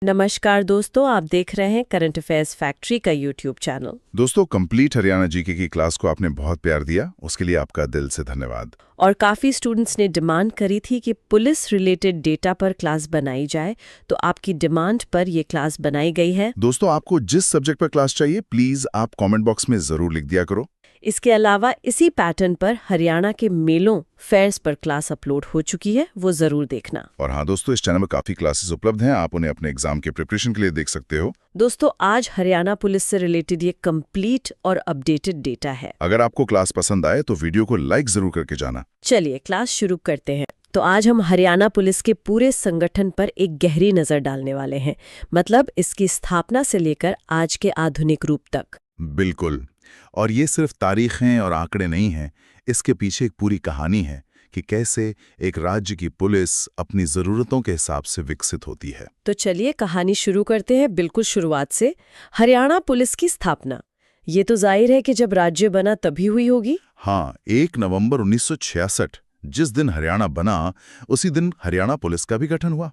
नमस्कार दोस्तों, आप देख रहे हैं करंट अफेयर्स फैक्ट्री का यूट्यूब चैनल। दोस्तों, कंप्लीट हरियाणा जीके की क्लास को आपने बहुत प्यार दिया, उसके लिए आपका दिल से धन्यवाद। और काफ़ी स्टूडेंट्स ने डिमांड करी थी कि पुलिस रिलेटेड डेटा पर क्लास बनाई जाए, तो आपकी डिमांड पर ये क्लास बनाई गई है। दोस्तों, आपको जिस सब्जेक्ट पर क्लास चाहिए प्लीज आप कमेंट बॉक्स में जरूर लिख दिया करो। इसके अलावा इसी पैटर्न पर हरियाणा के मेलों फेयर्स पर क्लास अपलोड हो चुकी है, वो जरूर देखना। और हाँ दोस्तों, इस चैनल में काफी क्लासेस उपलब्ध हैं, आप उन्हें अपने एग्जाम के प्रिपरेशन के लिए देख सकते हो। दोस्तों, आज हरियाणा पुलिस से रिलेटेड ये कंप्लीट और अपडेटेड डेटा है। अगर आपको क्लास पसंद आए तो वीडियो को लाइक जरूर करके जाना। चलिए क्लास शुरू करते हैं। तो आज हम हरियाणा पुलिस के पूरे संगठन पर एक गहरी नजर डालने वाले हैं, मतलब इसकी स्थापना से लेकर आज के आधुनिक रूप तक। बिल्कुल, और ये सिर्फ तारीखें और आंकड़े नहीं हैं, इसके पीछे एक पूरी कहानी है कि कैसे एक राज्य की पुलिस अपनी जरूरतों के हिसाब से विकसित होती है। तो चलिए कहानी शुरू करते हैं बिल्कुल शुरुआत से। हरियाणा पुलिस की स्थापना, ये तो जाहिर है कि जब राज्य बना तभी हुई होगी। हाँ, 1 नवंबर 1966 जिस दिन हरियाणा बना, उसी दिन हरियाणा पुलिस का भी गठन हुआ।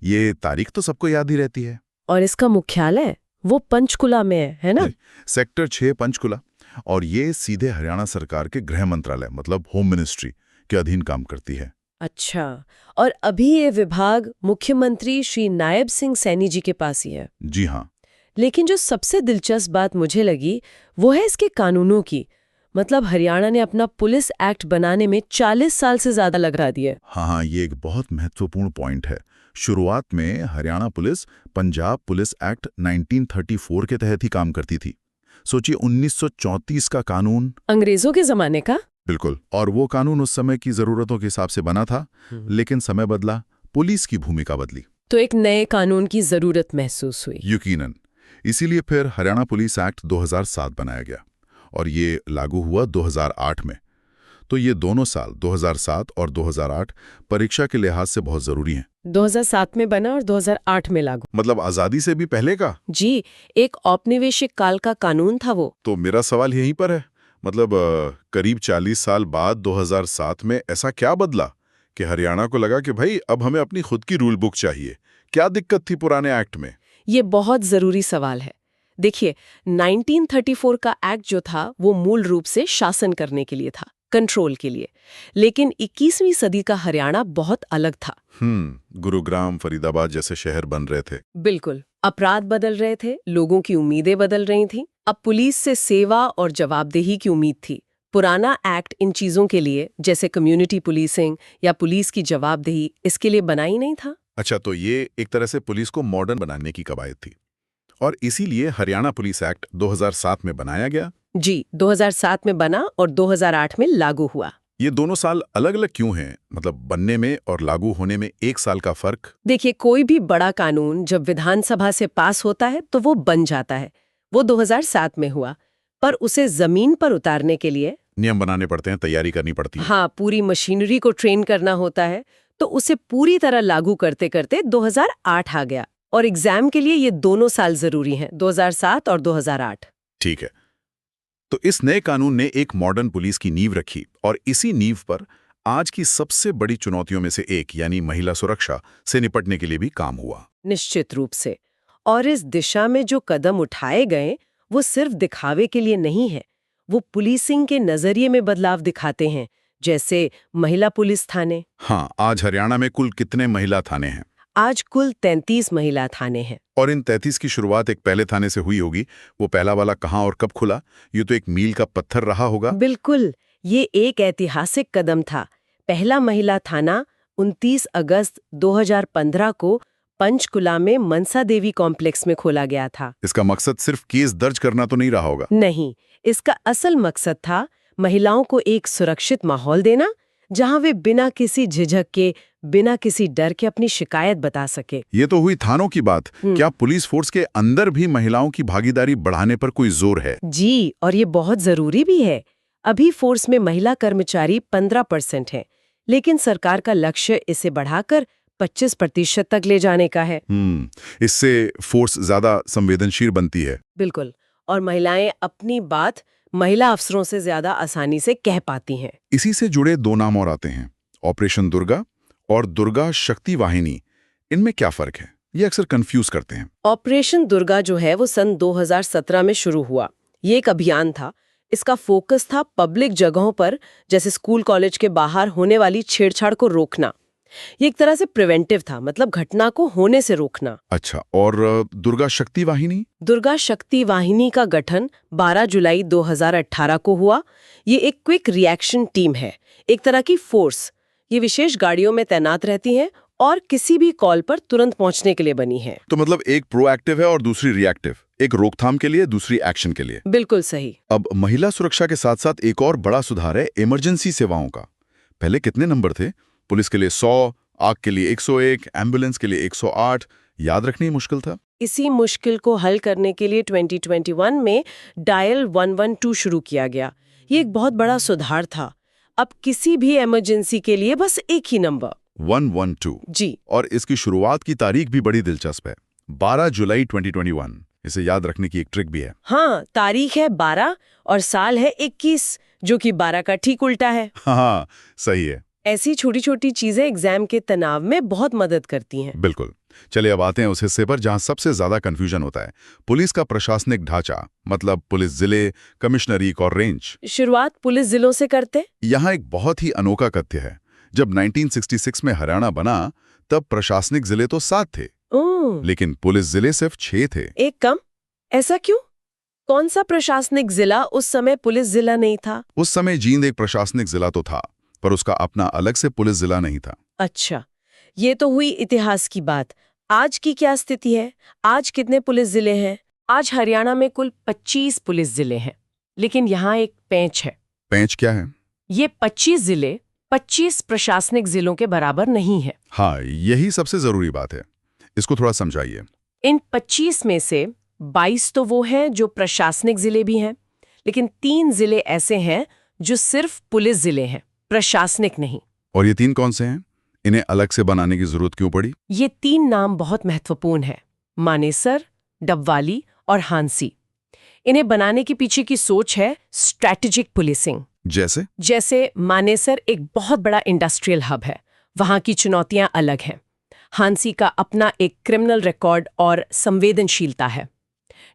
ये तारीख तो सबको याद ही रहती है। और इसका मुख्यालय वो पंचकुला में है ना? सेक्टर 6 पंचकुला, और ये सीधे हरियाणा सरकार के गृह मंत्रालय मतलब होम मिनिस्ट्री के अधीन काम करती है। अच्छा, और अभी ये विभाग मुख्यमंत्री श्री नायब सिंह सैनी जी के पास ही है। जी हाँ। लेकिन जो सबसे दिलचस्प बात मुझे लगी वो है इसके कानूनों की। मतलब हरियाणा ने अपना पुलिस एक्ट बनाने में 40 साल से ज्यादा लगा दिए। हाँ, ये एक बहुत महत्वपूर्ण पॉइंट है। शुरुआत में Haryana police Punjab police act 1934 के तहत ही काम करती थी। सोचिए, 1934 का कानून, अंग्रेजों के जमाने का। बिल्कुल, और वो कानून उस समय की जरूरतों के हिसाब से बना था। लेकिन समय बदला, पुलिस की भूमिका बदली, तो एक नए कानून की जरूरत महसूस हुई। यकीनन। इसीलिए फिर हरियाणा पुलिस एक्ट 2007 बनाया गया और ये लागू हुआ 2008 में। तो ये दोनों साल 2007 और 2008 परीक्षा के लिहाज से बहुत जरूरी हैं। 2007 में बना और 2008 में लागू। मतलब आजादी से भी पहले का। जी, एक औपनिवेशिक काल का कानून था वो। तो मेरा सवाल यहीं पर है, मतलब करीब 40 साल बाद 2007 में ऐसा क्या बदला कि हरियाणा को लगा कि भाई अब हमें अपनी खुद की रूल बुक चाहिए? क्या दिक्कत थी पुराने एक्ट में? ये बहुत जरूरी सवाल है। देखिए, 1934 का एक्ट जो था वो मूल रूप से शासन करने के लिए था, कंट्रोल के लिए। लेकिन 21वीं सदी का हरियाणा बहुत अलग था। गुरुग्राम, फरीदाबाद जैसे शहर बन रहे थे। बिल्कुल, अपराध बदल रहे थे, लोगों की उम्मीदें बदल रही थीं। अब पुलिस से सेवा और जवाबदेही की उम्मीद थी। पुराना एक्ट इन चीजों के लिए, जैसे कम्युनिटी पुलिसिंग या पुलिस की जवाबदेही, इसके लिए बना ही नहीं था। अच्छा, तो ये एक तरह से पुलिस को मॉडर्न बनाने की कवायद थी, और इसीलिए हरियाणा पुलिस एक्ट 2007 में बनाया गया। जी, 2007 में बना और 2008 में लागू हुआ। ये दोनों साल अलग अलग क्यों हैं? मतलब बनने में और लागू होने में 1 साल का फर्क। देखिए, कोई भी बड़ा कानून जब विधानसभा से पास होता है तो वो बन जाता है। वो 2007 में हुआ, पर उसे जमीन पर उतारने के लिए नियम बनाने पड़ते हैं, तैयारी करनी पड़ती है। हाँ, पूरी मशीनरी को ट्रेन करना होता है। तो उसे पूरी तरह लागू करते करते 2008 आ गया, और एग्जाम के लिए ये दोनों साल जरूरी हैं, 2007 और 2008। ठीक है, तो इस नए कानून ने एक मॉडर्न पुलिस की नींव रखी, और इसी नींव पर आज की सबसे बड़ी चुनौतियों में से एक यानी महिला सुरक्षा से निपटने के लिए भी काम हुआ। निश्चित रूप से। और इस दिशा में जो कदम उठाए गए वो सिर्फ दिखावे के लिए नहीं है, वो पुलिसिंग के नजरिए में बदलाव दिखाते हैं। जैसे महिला पुलिस थाने। हाँ, आज हरियाणा में कुल कितने महिला थाने हैं? आज कुल 33 महिला थाने हैं। और इन 33 की शुरुआत एक पहले थाने से हुई होगी। वो पहला वाला कहाँ और कब खुला? ये तो एक मील का पत्थर रहा होगा। बिल्कुल, ये एक ऐतिहासिक कदम था। पहला महिला थाना 29 अगस्त 2015 को पंचकुला में मनसा देवी कॉम्प्लेक्स में खोला गया था। इसका मकसद सिर्फ केस दर्ज करना तो नहीं रहा होगा? नहीं, इसका असल मकसद था महिलाओं को एक सुरक्षित माहौल देना, जहां वे बिना किसी झिझक के, बिना किसी डर के अपनी शिकायत बता सके। ये तो हुई थानों की बात। क्या पुलिस फोर्स के अंदर भी महिलाओं की भागीदारी बढ़ाने पर कोई जोर है? जी, और ये बहुत जरूरी भी है। अभी फोर्स में महिला कर्मचारी 15% हैं, लेकिन सरकार का लक्ष्य इसे बढ़ाकर 25% तक ले जाने का है। इससे फोर्स ज्यादा संवेदनशील बनती है। बिल्कुल, और महिलाएं अपनी बात महिला अफसरों से ज्यादा आसानी से कह पाती हैं। इसी से जुड़े 2 नाम और आते हैं, ऑपरेशन दुर्गा और दुर्गा शक्ति वाहिनी। इनमें क्या फर्क है? ये अक्सर कंफ्यूज करते हैं। ऑपरेशन दुर्गा जो है वो सन 2017 में शुरू हुआ। ये एक अभियान था। इसका फोकस था पब्लिक जगहों पर जैसे स्कूल कॉलेज के बाहर होने वाली छेड़छाड़ को रोकना। ये एक तरह से प्रिवेंटिव था, मतलब घटना को होने से रोकना। अच्छा, और दुर्गा शक्ति वाहिनी? दुर्गा शक्ति वाहिनी का गठन 12 जुलाई 2018 को हुआ। ये एक क्विक रिएक्शन टीम है, एक तरह की फोर्स। ये विशेष गाड़ियों में तैनात रहती हैं और किसी भी कॉल पर तुरंत पहुंचने के लिए बनी है। तो मतलब एक प्रोएक्टिव है और दूसरी रिएक्टिव, एक रोकथाम के लिए, दूसरी एक्शन के लिए। बिल्कुल सही। अब महिला सुरक्षा के साथ साथ एक और बड़ा सुधार है इमरजेंसी सेवाओं का। पहले कितने नंबर थे? पुलिस के लिए 100, आग के लिए 101, एम्बुलेंस के लिए 108। याद रखना ही मुश्किल था। इसी मुश्किल को हल करने के लिए 2021 में डायल 112 शुरू किया गया। ये एक बहुत बड़ा सुधार था। अब किसी भी इमरजेंसी के लिए बस एक ही नंबर 112 जी। और इसकी शुरुआत की तारीख भी बड़ी दिलचस्प है, 12 जुलाई 2021। इसे याद रखने की एक ट्रिक भी है। हाँ, तारीख है 12 और साल है 21, जो कि 12 का ठीक उल्टा है। हाँ, सही है। ऐसी छोटी छोटी चीजें एग्जाम के तनाव में बहुत मदद करती हैं। बिल्कुल। चलिए अब आते हैं उस हिस्से पर जहां सबसे ज्यादा कंफ्यूजन होता है, पुलिस का प्रशासनिक ढांचा, मतलब पुलिस जिले, कमिश्नरी और रेंज। शुरुआत पुलिस जिलों से करते। यहाँ एक बहुत ही अनोखा तथ्य है। जब 1966 में हरियाणा बना तब प्रशासनिक जिले तो 7 थे, लेकिन पुलिस जिले सिर्फ 6 थे। एक कम। ऐसा क्यों? कौन सा प्रशासनिक जिला उस समय पुलिस जिला नहीं था? उस समय जींद एक प्रशासनिक जिला तो था, पर उसका अपना अलग से पुलिस जिला नहीं था। अच्छा, ये तो हुई इतिहास की बात। आज की क्या स्थिति है? आज कितने पुलिस जिले हैं? आज हरियाणा में कुल 25 पुलिस जिले हैं, लेकिन यहाँ एक पेंच है। पेंच क्या है? ये 25 जिले 25 प्रशासनिक जिलों के बराबर नहीं है। हाँ, यही सबसे जरूरी बात है। इसको थोड़ा समझाइए। इन 25 में से 22 तो वो हैं जो प्रशासनिक जिले भी हैं, लेकिन 3 जिले ऐसे हैं जो सिर्फ पुलिस जिले हैं, प्रशासनिक नहीं। और ये 3 कौन से हैं? इन्हें अलग से बनाने की जरूरत क्यों पड़ी? ये 3 नाम बहुत महत्वपूर्ण हैं, मानेसर, डबवाली और हांसी। इन्हें बनाने के पीछे की सोच है स्ट्रैटेजिक पुलिसिंग। जैसे मानेसर एक बहुत बड़ा इंडस्ट्रियल हब है, वहां की चुनौतियां अलग हैं। हांसी का अपना एक क्रिमिनल रिकॉर्ड और संवेदनशीलता है।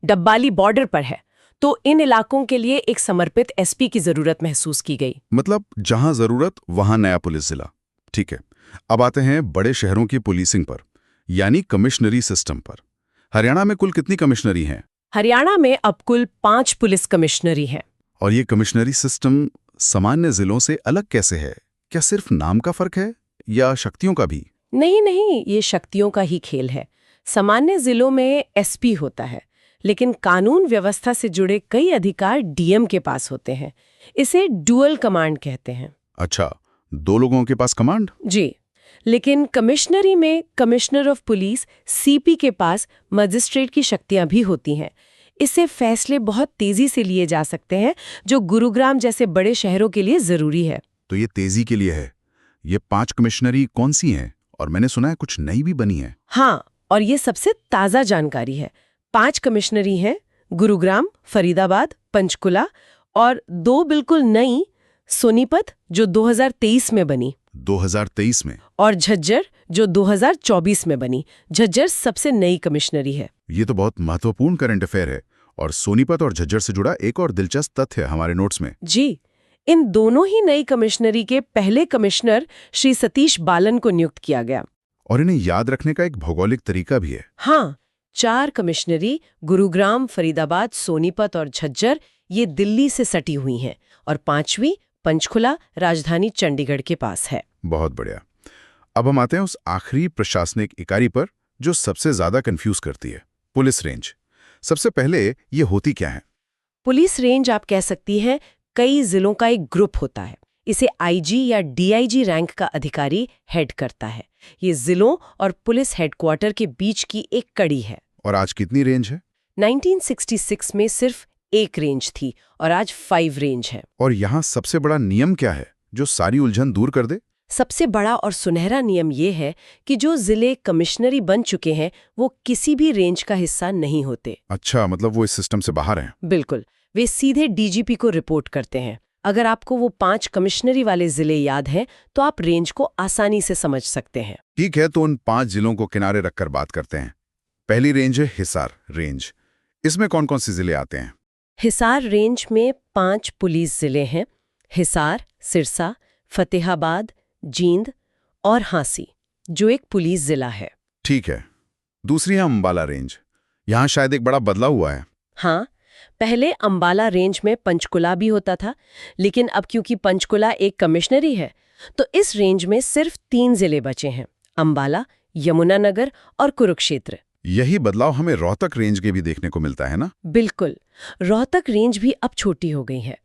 डब्बाली बॉर्डर पर है, तो इन इलाकों के लिए एक समर्पित एसपी की जरूरत महसूस की गई। मतलब जहां जरूरत वहां नया पुलिस जिला। ठीक है, अब आते हैं बड़े शहरों की पुलिसिंग पर, यानी कमिश्नरी सिस्टम पर। हरियाणा में कुल कितनी कमिश्नरी हैं? हरियाणा में अब कुल 5 पुलिस कमिश्नरी हैं। और ये कमिश्नरी सिस्टम सामान्य जिलों से अलग कैसे है? क्या सिर्फ नाम का फर्क है या शक्तियों का भी? नहीं, ये शक्तियों का ही खेल है। सामान्य जिलों में एसपी होता है, लेकिन कानून व्यवस्था से जुड़े कई अधिकार डीएम के पास होते हैं। इसे डुअल कमांड कहते हैं। अच्छा, 2 लोगों के पास कमांड? जी, लेकिन कमिश्नरी में कमिश्नर ऑफ पुलिस सीपी के पास मजिस्ट्रेट की शक्तियां भी होती हैं। इससे फैसले बहुत तेजी से लिए जा सकते हैं, जो गुरुग्राम जैसे बड़े शहरों के लिए जरूरी है। तो ये तेजी के लिए है। ये 5 कमिश्नरी कौन सी हैं? और मैंने सुना है कुछ नई भी बनी है। हाँ, और ये सबसे ताजा जानकारी है। 5 कमिश्नरी हैं, गुरुग्राम, फरीदाबाद, पंचकुला और 2 बिल्कुल नई, सोनीपत जो 2023 में बनी। 2023 में? और झज्जर जो 2024 में बनी। झज्जर सबसे नई कमिश्नरी है। ये तो बहुत महत्वपूर्ण करंट अफेयर है। और सोनीपत और झज्जर से जुड़ा एक और दिलचस्प तथ्य है हमारे नोट्स में। जी, इन दोनों ही नई कमिश्नरी के पहले कमिश्नर श्री सतीश बालन को नियुक्त किया गया। और इन्हें याद रखने का एक भौगोलिक तरीका भी है। हाँ, 4 कमिश्नरी गुरुग्राम, फरीदाबाद, सोनीपत और झज्जर ये दिल्ली से सटी हुई हैं, और 5वीं पंचकुला राजधानी चंडीगढ़ के पास है। बहुत बढ़िया। अब हम आते हैं उस आखिरी प्रशासनिक इकाई पर जो सबसे ज्यादा कंफ्यूज करती है, पुलिस रेंज। सबसे पहले ये होती क्या है? पुलिस रेंज आप कह सकती हैं कई जिलों का एक ग्रुप होता है। इसे आईजी या डीआईजी रैंक का अधिकारी हेड करता है। ये जिलों और पुलिस हेडक्वार्टर के बीच की एक कड़ी है। और आज कितनी रेंज है? 1966 में सिर्फ 1 रेंज थी और आज 5 रेंज है। और यहाँ सबसे बड़ा नियम क्या है जो सारी उलझन दूर कर दे? सबसे बड़ा और सुनहरा नियम ये है कि जो जिले कमिश्नरी बन चुके हैं वो किसी भी रेंज का हिस्सा नहीं होते। अच्छा, मतलब वो इस सिस्टम से बाहर हैं। बिल्कुल, वे सीधे डीजीपी को रिपोर्ट करते हैं। अगर आपको वो 5 कमिश्नरी वाले जिले याद हैं तो आप रेंज को आसानी से समझ सकते हैं। ठीक है, तो उन 5 जिलों को किनारे रखकर बात करते हैं। पहली रेंज है हिसार रेंज। इसमें कौन कौन से जिले आते हैं? हिसार रेंज में 5 पुलिस जिले हैं: हिसार, सिरसा, फतेहाबाद, जींद और हांसी, जो एक पुलिस जिला है। ठीक है। दूसरी है अंबाला रेंज। यहाँ शायद एक बड़ा बदलाव हुआ है। हाँ, पहले अंबाला रेंज में पंचकुला भी होता था, लेकिन अब क्योंकि पंचकुला एक कमिश्नरी है तो इस रेंज में सिर्फ 3 जिले बचे हैं: अंबाला, यमुनानगर और कुरुक्षेत्र। यही बदलाव हमें रोहतक रेंज के भी देखने को मिलता है ना? बिल्कुल, रोहतक रेंज भी अब छोटी हो गई है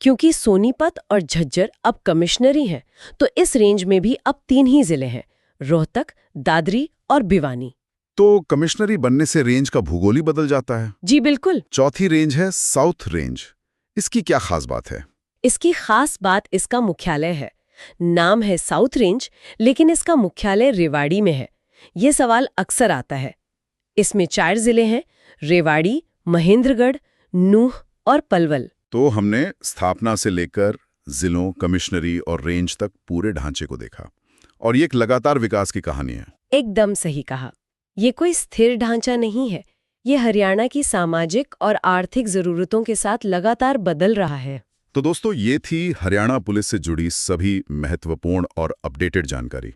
क्योंकि सोनीपत और झज्जर अब कमिश्नरी हैं, तो इस रेंज में भी अब 3 ही जिले हैं: रोहतक, दादरी और भिवानी। तो कमिश्नरी बनने से रेंज का भूगोल ही बदल जाता है। जी बिल्कुल। चौथी रेंज है साउथ रेंज। इसकी क्या खास बात है? इसकी खास बात इसका मुख्यालय है। नाम है साउथ रेंज, लेकिन इसका मुख्यालय रेवाड़ी में है। ये सवाल अक्सर आता है। इसमें 4 जिले हैं: रेवाड़ी, महेंद्रगढ़, नूह और पलवल। तो हमने स्थापना से लेकर जिलों, कमिश्नरी और रेंज तक पूरे ढांचे को देखा, और ये एक लगातार विकास की कहानी है। एकदम सही कहा। ये कोई स्थिर ढांचा नहीं है, ये हरियाणा की सामाजिक और आर्थिक जरूरतों के साथ लगातार बदल रहा है। तो दोस्तों, ये थी हरियाणा पुलिस से जुड़ी सभी महत्वपूर्ण और अपडेटेड जानकारी।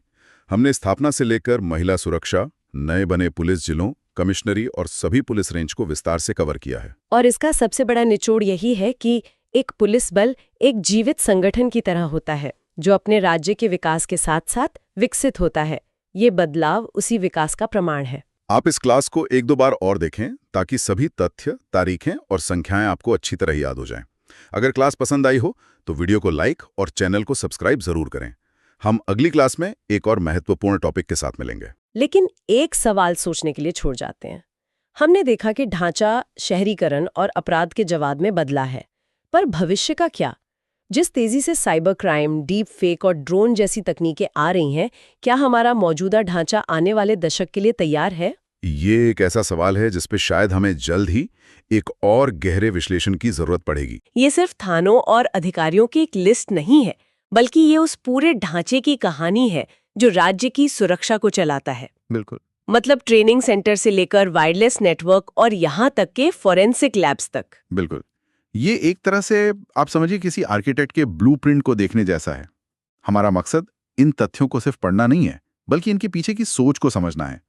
हमने स्थापना से लेकर महिला सुरक्षा, नए बने पुलिस जिलों, कमिश्नरी और सभी पुलिस रेंज को विस्तार से कवर किया है। और इसका सबसे बड़ा निचोड़ यही है कि एक पुलिस बल एक जीवित संगठन की तरह होता है, जो अपने राज्य के विकास के साथ साथ विकसित होता है। ये बदलाव उसी विकास का प्रमाण है। आप इस क्लास को 1-2 बार और देखें ताकि सभी तथ्य, तारीखें और संख्याएं आपको अच्छी तरह याद हो जाएं। अगर क्लास पसंद आई हो तो वीडियो को लाइक और चैनल को सब्सक्राइब जरूर करें। हम अगली क्लास में एक और महत्वपूर्ण टॉपिक के साथ मिलेंगे। लेकिन एक सवाल सोचने के लिए छोड़ जाते हैं। हमने देखा कि ढांचा शहरीकरण और अपराध के जवाब में बदला है, पर भविष्य का क्या? जिस तेजी से साइबर क्राइम, डीप फेक और ड्रोन जैसी तकनीकें आ रही हैं, क्या हमारा मौजूदा ढांचा आने वाले दशक के लिए तैयार है? ये एक ऐसा सवाल है जिस पे शायद हमें जल्द ही एक और गहरे विश्लेषण की जरूरत पड़ेगी। ये सिर्फ थानों और अधिकारियों की एक लिस्ट नहीं है, बल्कि ये उस पूरे ढांचे की कहानी है जो राज्य की सुरक्षा को चलाता है। बिल्कुल। मतलब ट्रेनिंग सेंटर से लेकर वायरलेस नेटवर्क और यहाँ तक के फॉरेंसिक लैब्स तक। बिल्कुल। ये एक तरह से आप समझिए किसी आर्किटेक्ट के ब्लूप्रिंट को देखने जैसा है। हमारा मकसद इन तथ्यों को सिर्फ पढ़ना नहीं है, बल्कि इनके पीछे की सोच को समझना है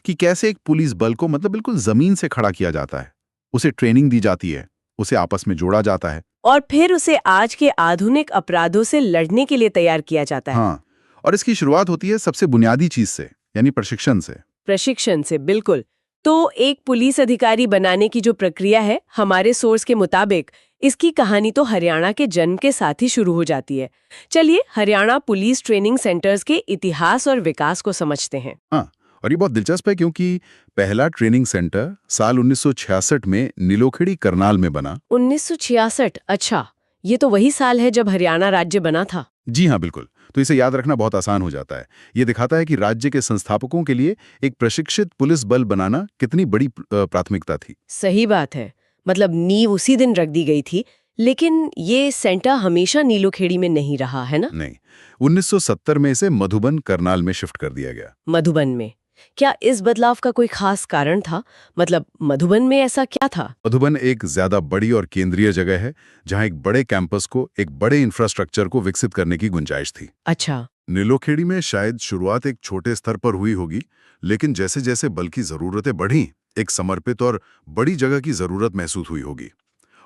कि कैसे एक पुलिस बल को मतलब बिल्कुल जमीन से खड़ा किया जाता है, उसे ट्रेनिंग दी जाती है, उसे आपस में जोड़ा जाता है और फिर उसे आज के आधुनिक अपराधों से लड़ने के लिए तैयार किया जाता है। हाँ, और इसकी शुरुआत होती है सबसे बुनियादी चीज से, यानी प्रशिक्षण से। प्रशिक्षण से, बिल्कुल। तो एक पुलिस अधिकारी बनाने की जो प्रक्रिया है, हमारे सोर्स के मुताबिक इसकी कहानी तो हरियाणा के जन्म के साथ ही शुरू हो जाती है। चलिए हरियाणा पुलिस ट्रेनिंग सेंटर्स के इतिहास और विकास को समझते हैं। हाँ, और ये बहुत दिलचस्प है क्योंकि पहला ट्रेनिंग सेंटर साल 1966 में नीलोखेड़ी करनाल में बना। 1966? अच्छा, ये तो वही साल है जब हरियाणा राज्य बना था। जी हाँ, बिल्कुल। तो इसे याद रखना बहुत आसान हो जाता है। ये दिखाता है कि राज्य के संस्थापकों के लिए एक प्रशिक्षित पुलिस बल बनाना कितनी बड़ी प्राथमिकता थी। सही बात है, मतलब नींव उसी दिन रख दी गई थी। लेकिन ये सेंटर हमेशा नीलोखेड़ी में नहीं रहा है ना? नहीं, 1970 में इसे मधुबन करनाल में शिफ्ट कर दिया गया। मधुबन में? क्या इस बदलाव का कोई खास कारण था? मतलब मधुबन में ऐसा क्या था? मधुबन एक ज्यादा बड़ी और केंद्रीय जगह है जहां एक बड़े कैंपस को, एक बड़े इंफ्रास्ट्रक्चर को विकसित करने की गुंजाइश थी। अच्छा। नीलोखेड़ी में शायद शुरुआत एक छोटे स्तर पर हुई होगी, लेकिन जैसे जैसे बल की जरूरतें बढ़ी, एक समर्पित और बड़ी जगह की जरूरत महसूस हुई होगी।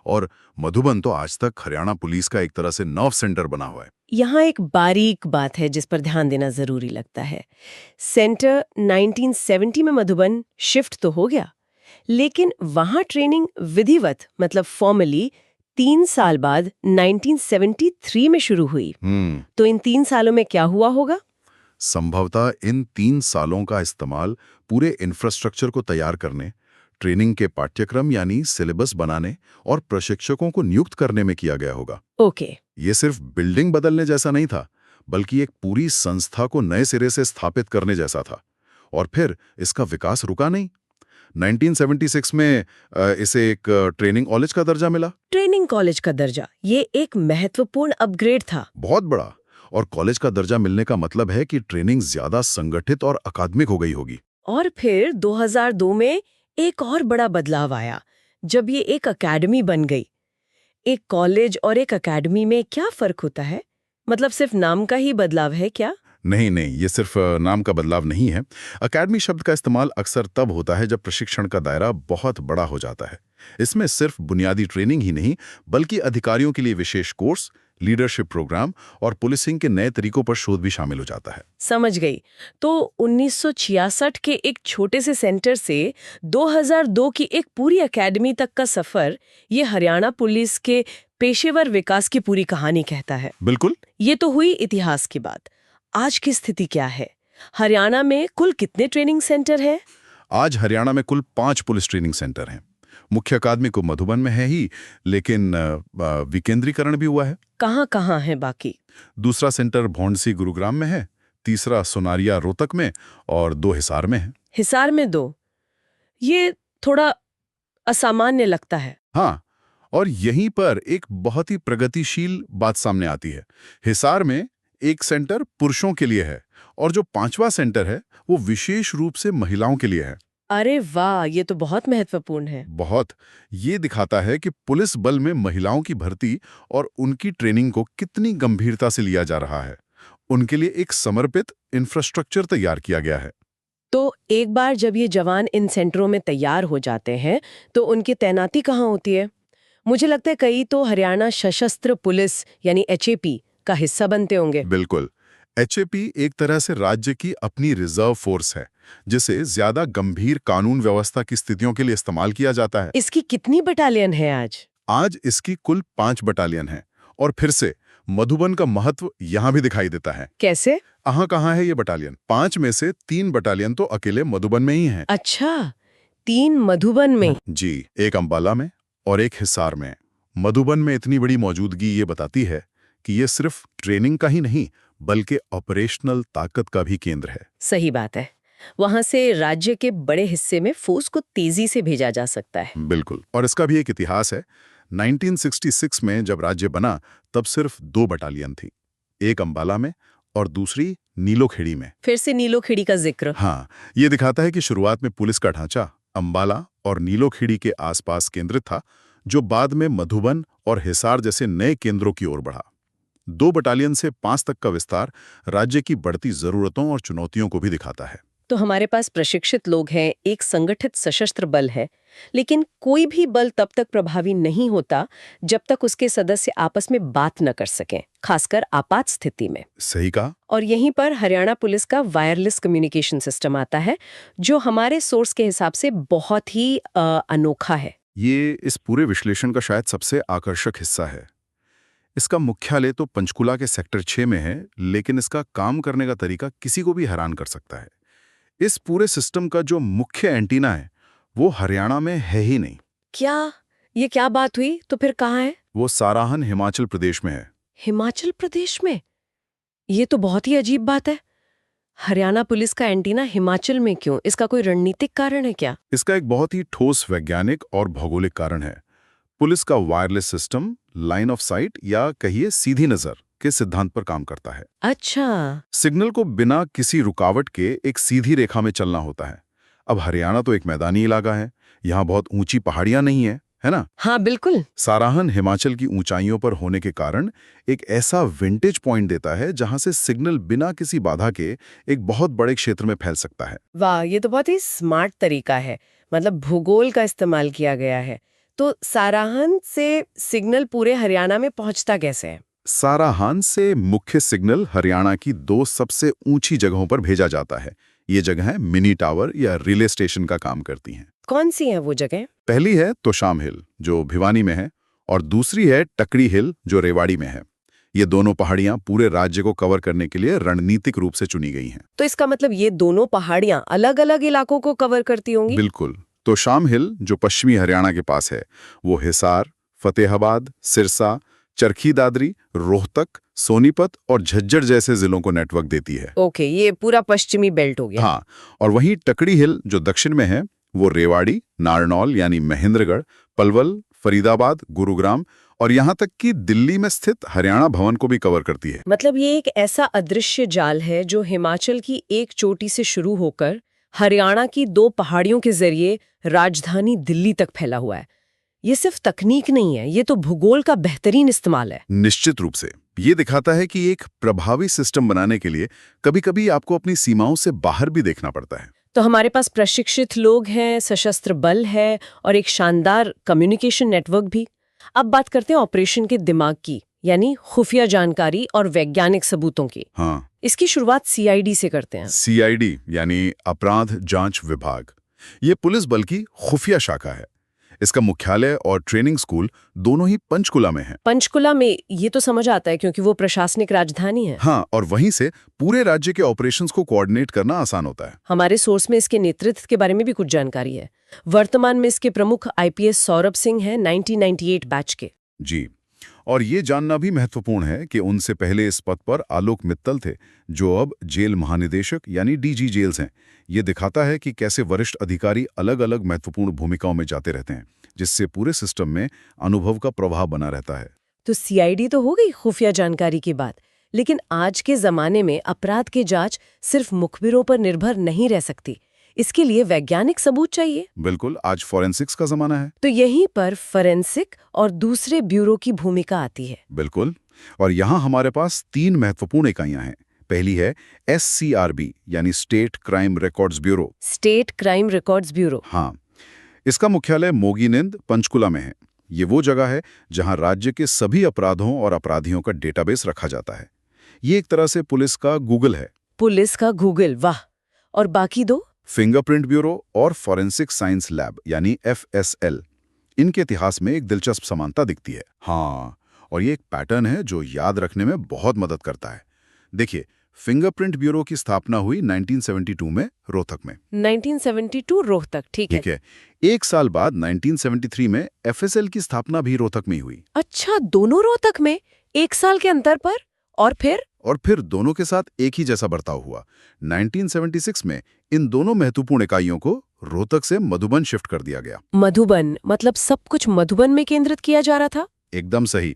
और मधुबन तो आज तक हरियाणा पुलिस का एक तरह से नर्व सेंटर बना हुआ है। यहाँ एक बारीक बात है जिस पर ध्यान देना जरूरी लगता है। सेंटर 1970 में मधुबन शिफ्ट तो हो गया, लेकिन वहाँ ट्रेनिंग विधिवत मतलब फॉर्मली 3 साल बाद 1973 में शुरू हुई। तो इन 3 सालों में क्या हुआ होगा? संभवतः इन 3 सालों का इस्तेमाल पूरे इंफ्रास्ट्रक्चर को तैयार करने, ट्रेनिंग के पाठ्यक्रम यानी सिलेबस बनाने और प्रशिक्षकों को नियुक्त करने में किया गया होगा। ओके। ये सिर्फ बिल्डिंग बदलने जैसा नहीं था, बल्कि एक पूरी संस्था को नए सिरे से स्थापित करने जैसा था। और फिर इसका विकास रुका नहीं। 1976 में इसे एक ट्रेनिंग कॉलेज का दर्जा मिला। ट्रेनिंग कॉलेज का दर्जा, ये एक महत्वपूर्ण अपग्रेड था। बहुत बड़ा। और कॉलेज का दर्जा मिलने का मतलब है कि ट्रेनिंग ज्यादा संगठित और अकादमिक हो गई होगी। और फिर 2002 में एक और बड़ा बदलाव आया, जब ये एक अकेडमी बन गई। एक कॉलेज और एक अकेडमी में क्या फर्क होता है? मतलब सिर्फ नाम का ही बदलाव है क्या? नहीं नहीं, ये सिर्फ नाम का बदलाव नहीं है। अकेडमी शब्द का इस्तेमाल अक्सर तब होता है जब प्रशिक्षण का दायरा बहुत बड़ा हो जाता है। इसमें सिर्फ बुनियादी ट्रेनिंग ही नहीं, बल्कि अधिकारियों के लिए विशेष कोर्स, लीडरशिप प्रोग्राम और पुलिसिंग के नए तरीकों पर शोध भी शामिल हो जाता है। समझ गई। तो 1966 के एक छोटे से सेंटर से 2002 की एक पूरी एकेडमी तक का सफर, ये हरियाणा पुलिस के पेशेवर विकास की पूरी कहानी कहता है। बिल्कुल। ये तो हुई इतिहास की बात। आज की स्थिति क्या है? हरियाणा में कुल कितने ट्रेनिंग सेंटर हैं? आज हरियाणा में कुल 5 पुलिस ट्रेनिंग सेंटर हैं। मुख्य अकादमी को मधुबन में है ही, लेकिन विकेंद्रीकरण भी हुआ है। कहाँ-कहाँ है बाकी? दूसरा सेंटर भौंडसी गुरुग्राम में है, तीसरा सोनारिया रोहतक में और 2 हिसार में है। हिसार में 2? ये थोड़ा असामान्य लगता है। हाँ, और यहीं पर एक बहुत ही प्रगतिशील बात सामने आती है। हिसार में एक सेंटर पुरुषों के लिए है और जो 5वां सेंटर है वो विशेष रूप से महिलाओं के लिए है। अरे वाह, ये तो बहुत महत्वपूर्ण है। बहुत। ये दिखाता है कि पुलिस बल में महिलाओं की भर्ती और उनकी ट्रेनिंग को कितनी गंभीरता से लिया जा रहा है। उनके लिए एक समर्पित इंफ्रास्ट्रक्चर तैयार किया गया है। तो एक बार जब ये जवान इन सेंटरों में तैयार हो जाते हैं, तो उनकी तैनाती कहाँ होती है? मुझे लगता है कई तो हरियाणा सशस्त्र पुलिस यानी HAP का हिस्सा बनते होंगे। बिल्कुल। HAP एक तरह से राज्य की अपनी रिजर्व फोर्स है, जिसे ज्यादा गंभीर कानून व्यवस्था की स्थितियों के लिए इस्तेमाल किया जाता है। इसकी कितनी बटालियन है आज? आज इसकी कुल 5 बटालियन है। और फिर से मधुबन का महत्व यहाँ भी दिखाई देता है। कैसे? कहाँ है ये बटालियन? 5 में से 3 बटालियन तो अकेले मधुबन में ही हैं। अच्छा, 3 मधुबन में? जी, एक अंबाला में और एक हिसार में। मधुबन में इतनी बड़ी मौजूदगी ये बताती है कि ये सिर्फ ट्रेनिंग का ही नहीं, बल्कि ऑपरेशनल ताकत का भी केंद्र है। सही बात है। वहां से राज्य के बड़े हिस्से में फोर्स को तेजी से भेजा जा सकता है। बिल्कुल। और इसका भी एक इतिहास है। 1966 में जब राज्य बना, तब सिर्फ 2 बटालियन थी, एक अंबाला में और दूसरी नीलोखेड़ी में। फिर से नीलोखेड़ी का जिक्र। हाँ, ये दिखाता है कि शुरुआत में पुलिस का ढांचा अंबाला और नीलोखेड़ी के आसपास केंद्रित था, जो बाद में मधुबन और हिसार जैसे नए केंद्रों की ओर बढ़ा। 2 बटालियन से 5 तक का विस्तार राज्य की बढ़ती जरूरतों और चुनौतियों को भी दिखाता है। तो हमारे पास प्रशिक्षित लोग हैं, एक संगठित सशस्त्र बल है, लेकिन कोई भी बल तब तक प्रभावी नहीं होता जब तक उसके सदस्य आपस में बात न कर सकें, खासकर आपात स्थिति में। सही कहा। और यहीं पर हरियाणा पुलिस का वायरलेस कम्युनिकेशन सिस्टम आता है, जो हमारे सोर्स के हिसाब से बहुत ही अनोखा है। ये इस पूरे विश्लेषण का शायद सबसे आकर्षक हिस्सा है। इसका मुख्यालय तो पंचकुला के सेक्टर 6 में है, लेकिन इसका काम करने का तरीका किसी को भी हैरान कर सकता है। इस पूरे सिस्टम का जो मुख्य एंटीना है, वो हरियाणा में है ही नहीं। क्या? ये क्या बात हुई? तो फिर कहाँ है? वो साराहन हिमाचल प्रदेश में है। हिमाचल प्रदेश में? ये तो बहुत ही अजीब बात है। हरियाणा पुलिस का एंटीना हिमाचल में क्यों? इसका कोई रणनीतिक कारण है क्या? इसका एक बहुत ही ठोस वैज्ञानिक और भौगोलिक कारण है। पुलिस का wireless system line of site या कहिए सीधी नजर के सिद्धांत पर काम करता है। अच्छा। सिग्नल को बिना किसी रुकावट के एक सीधी रेखा में चलना होता है। अब हरियाणा तो एक मैदानी इलाका है, यहाँ बहुत ऊंची पहाड़ियां नहीं है ना? हाँ बिल्कुल। साराहन हिमाचल की ऊंचाइयों पर होने के कारण एक ऐसा विंटेज पॉइंट देता है जहां से सिग्नल बिना किसी बाधा के एक बहुत बड़े क्षेत्र में फैल सकता है। वाह, ये तो बहुत ही स्मार्ट तरीका है। मतलब भूगोल का इस्तेमाल किया गया है। तो साराहन से सिग्नल पूरे हरियाणा में पहुंचता कैसे है? साराहन से मुख्य सिग्नल हरियाणा की 2 सबसे ऊंची जगहों पर भेजा जाता है। ये जगहें मिनी टावर या रिले स्टेशन का काम करती हैं। कौन सी है वो जगह? पहली है तोशाम हिल, जो भिवानी में है, और दूसरी है टकड़ी हिल, जो रेवाड़ी में है। ये दोनों पहाड़ियां पूरे राज्य को कवर करने के लिए रणनीतिक रूप से चुनी गई हैं। तो इसका मतलब ये दोनों पहाड़ियां अलग-अलग इलाकों को कवर करती होंगी? बिल्कुल। तोशाम हिल, जो पश्चिमी हरियाणा के पास है, वो हिसार, फतेहाबाद, सिरसा, चरखी दादरी, रोहतक, सोनीपत और झज्जर जैसे जिलों को नेटवर्क देती है। ओके, ये पूरा पश्चिमी बेल्ट हो गया। हाँ, और वहीं टकड़ी हिल, जो दक्षिण में है, वो रेवाड़ी, नारनौल यानी महेंद्रगढ़, पलवल, फरीदाबाद, गुरुग्राम और यहाँ तक कि दिल्ली में स्थित हरियाणा भवन को भी कवर करती है। मतलब ये एक ऐसा अदृश्य जाल है जो हिमाचल की एक चोटी से शुरू होकर हरियाणा की 2 पहाड़ियों के जरिए राजधानी दिल्ली तक फैला हुआ है। ये सिर्फ तकनीक नहीं है, ये तो भूगोल का बेहतरीन इस्तेमाल है। निश्चित रूप से ये दिखाता है कि एक प्रभावी सिस्टम बनाने के लिए कभी-कभी आपको अपनी सीमाओं से बाहर भी देखना पड़ता है। तो हमारे पास प्रशिक्षित लोग हैं, सशस्त्र बल है और एक शानदार कम्युनिकेशन नेटवर्क भी। अब बात करते हैं ऑपरेशन के दिमाग की, यानी खुफिया जानकारी और वैज्ञानिक सबूतों की। हाँ, इसकी शुरुआत सीआईडी से करते हैं। सीआईडी यानी अपराध जांच विभाग, ये पुलिस बल की खुफिया शाखा है। इसका मुख्यालय और ट्रेनिंग स्कूल दोनों ही पंचकुला में हैं। पंचकुला में ये तो समझ आता है क्योंकि वो प्रशासनिक राजधानी है। हाँ, और वहीं से पूरे राज्य के ऑपरेशंस को कोऑर्डिनेट करना आसान होता है। हमारे सोर्स में इसके नेतृत्व के बारे में भी कुछ जानकारी है। वर्तमान में इसके प्रमुख आईपीएस सौरभ सिंह हैं, 1998 बैच के। जी, और ये जानना भी महत्वपूर्ण है कि उनसे पहले इस पद पर आलोक मित्तल थे, जो अब जेल महानिदेशक यानी डीजी जेल्स हैं। ये दिखाता है कि कैसे वरिष्ठ अधिकारी अलग अलग महत्वपूर्ण भूमिकाओं में जाते रहते हैं, जिससे पूरे सिस्टम में अनुभव का प्रभाव बना रहता है। तो सीआईडी तो हो गई खुफिया जानकारी की बात, लेकिन आज के जमाने में अपराध की जांच सिर्फ मुखबिरों पर निर्भर नहीं रह सकती। इसके लिए वैज्ञानिक सबूत चाहिए। बिल्कुल, आज फॉरेंसिक्स का जमाना है। तो यहीं पर फॉरेंसिक और दूसरे ब्यूरो की भूमिका आती है। बिल्कुल, और यहाँ हमारे पास 3 महत्वपूर्ण इकाइयां हैं। पहली है SCRB यानी state crime records bureau. State crime records bureau. हाँ, इसका मुख्यालय मोगीनंद, पंचकुला में है। ये वो जगह है जहां राज्य के सभी अपराधों और अपराधियों का डेटाबेस रखा जाता है। ये एक तरह से पुलिस का गूगल है। पुलिस का गूगल, वाह। और बाकी 2? फिंगरप्रिंट ब्यूरो और फॉरेंसिक साइंस लैब यानी FSL। इनके इतिहास में एक दिलचस्प समानता दिखती है। हाँ, और ये एक पैटर्न है जो याद रखने में बहुत मदद करता है। देखिए, फिंगरप्रिंट ब्यूरो की स्थापना हुई 1972 में रोहतक में। 1972 रोहतक, ठीक है। एक साल बाद 1973 में FSL की स्थापना भी रोहतक में ही हुई। अच्छा, दोनों रोहतक में 1 साल के अंतर पर? और फिर दोनों के साथ एक ही जैसा बर्ताव हुआ। 1976 में इन दोनों महत्वपूर्ण इकाइयों को रोहतक से मधुबन शिफ्ट कर दिया गया। मधुबन मतलब सब कुछ मधुबन में केंद्रित किया जा रहा था? एकदम सही।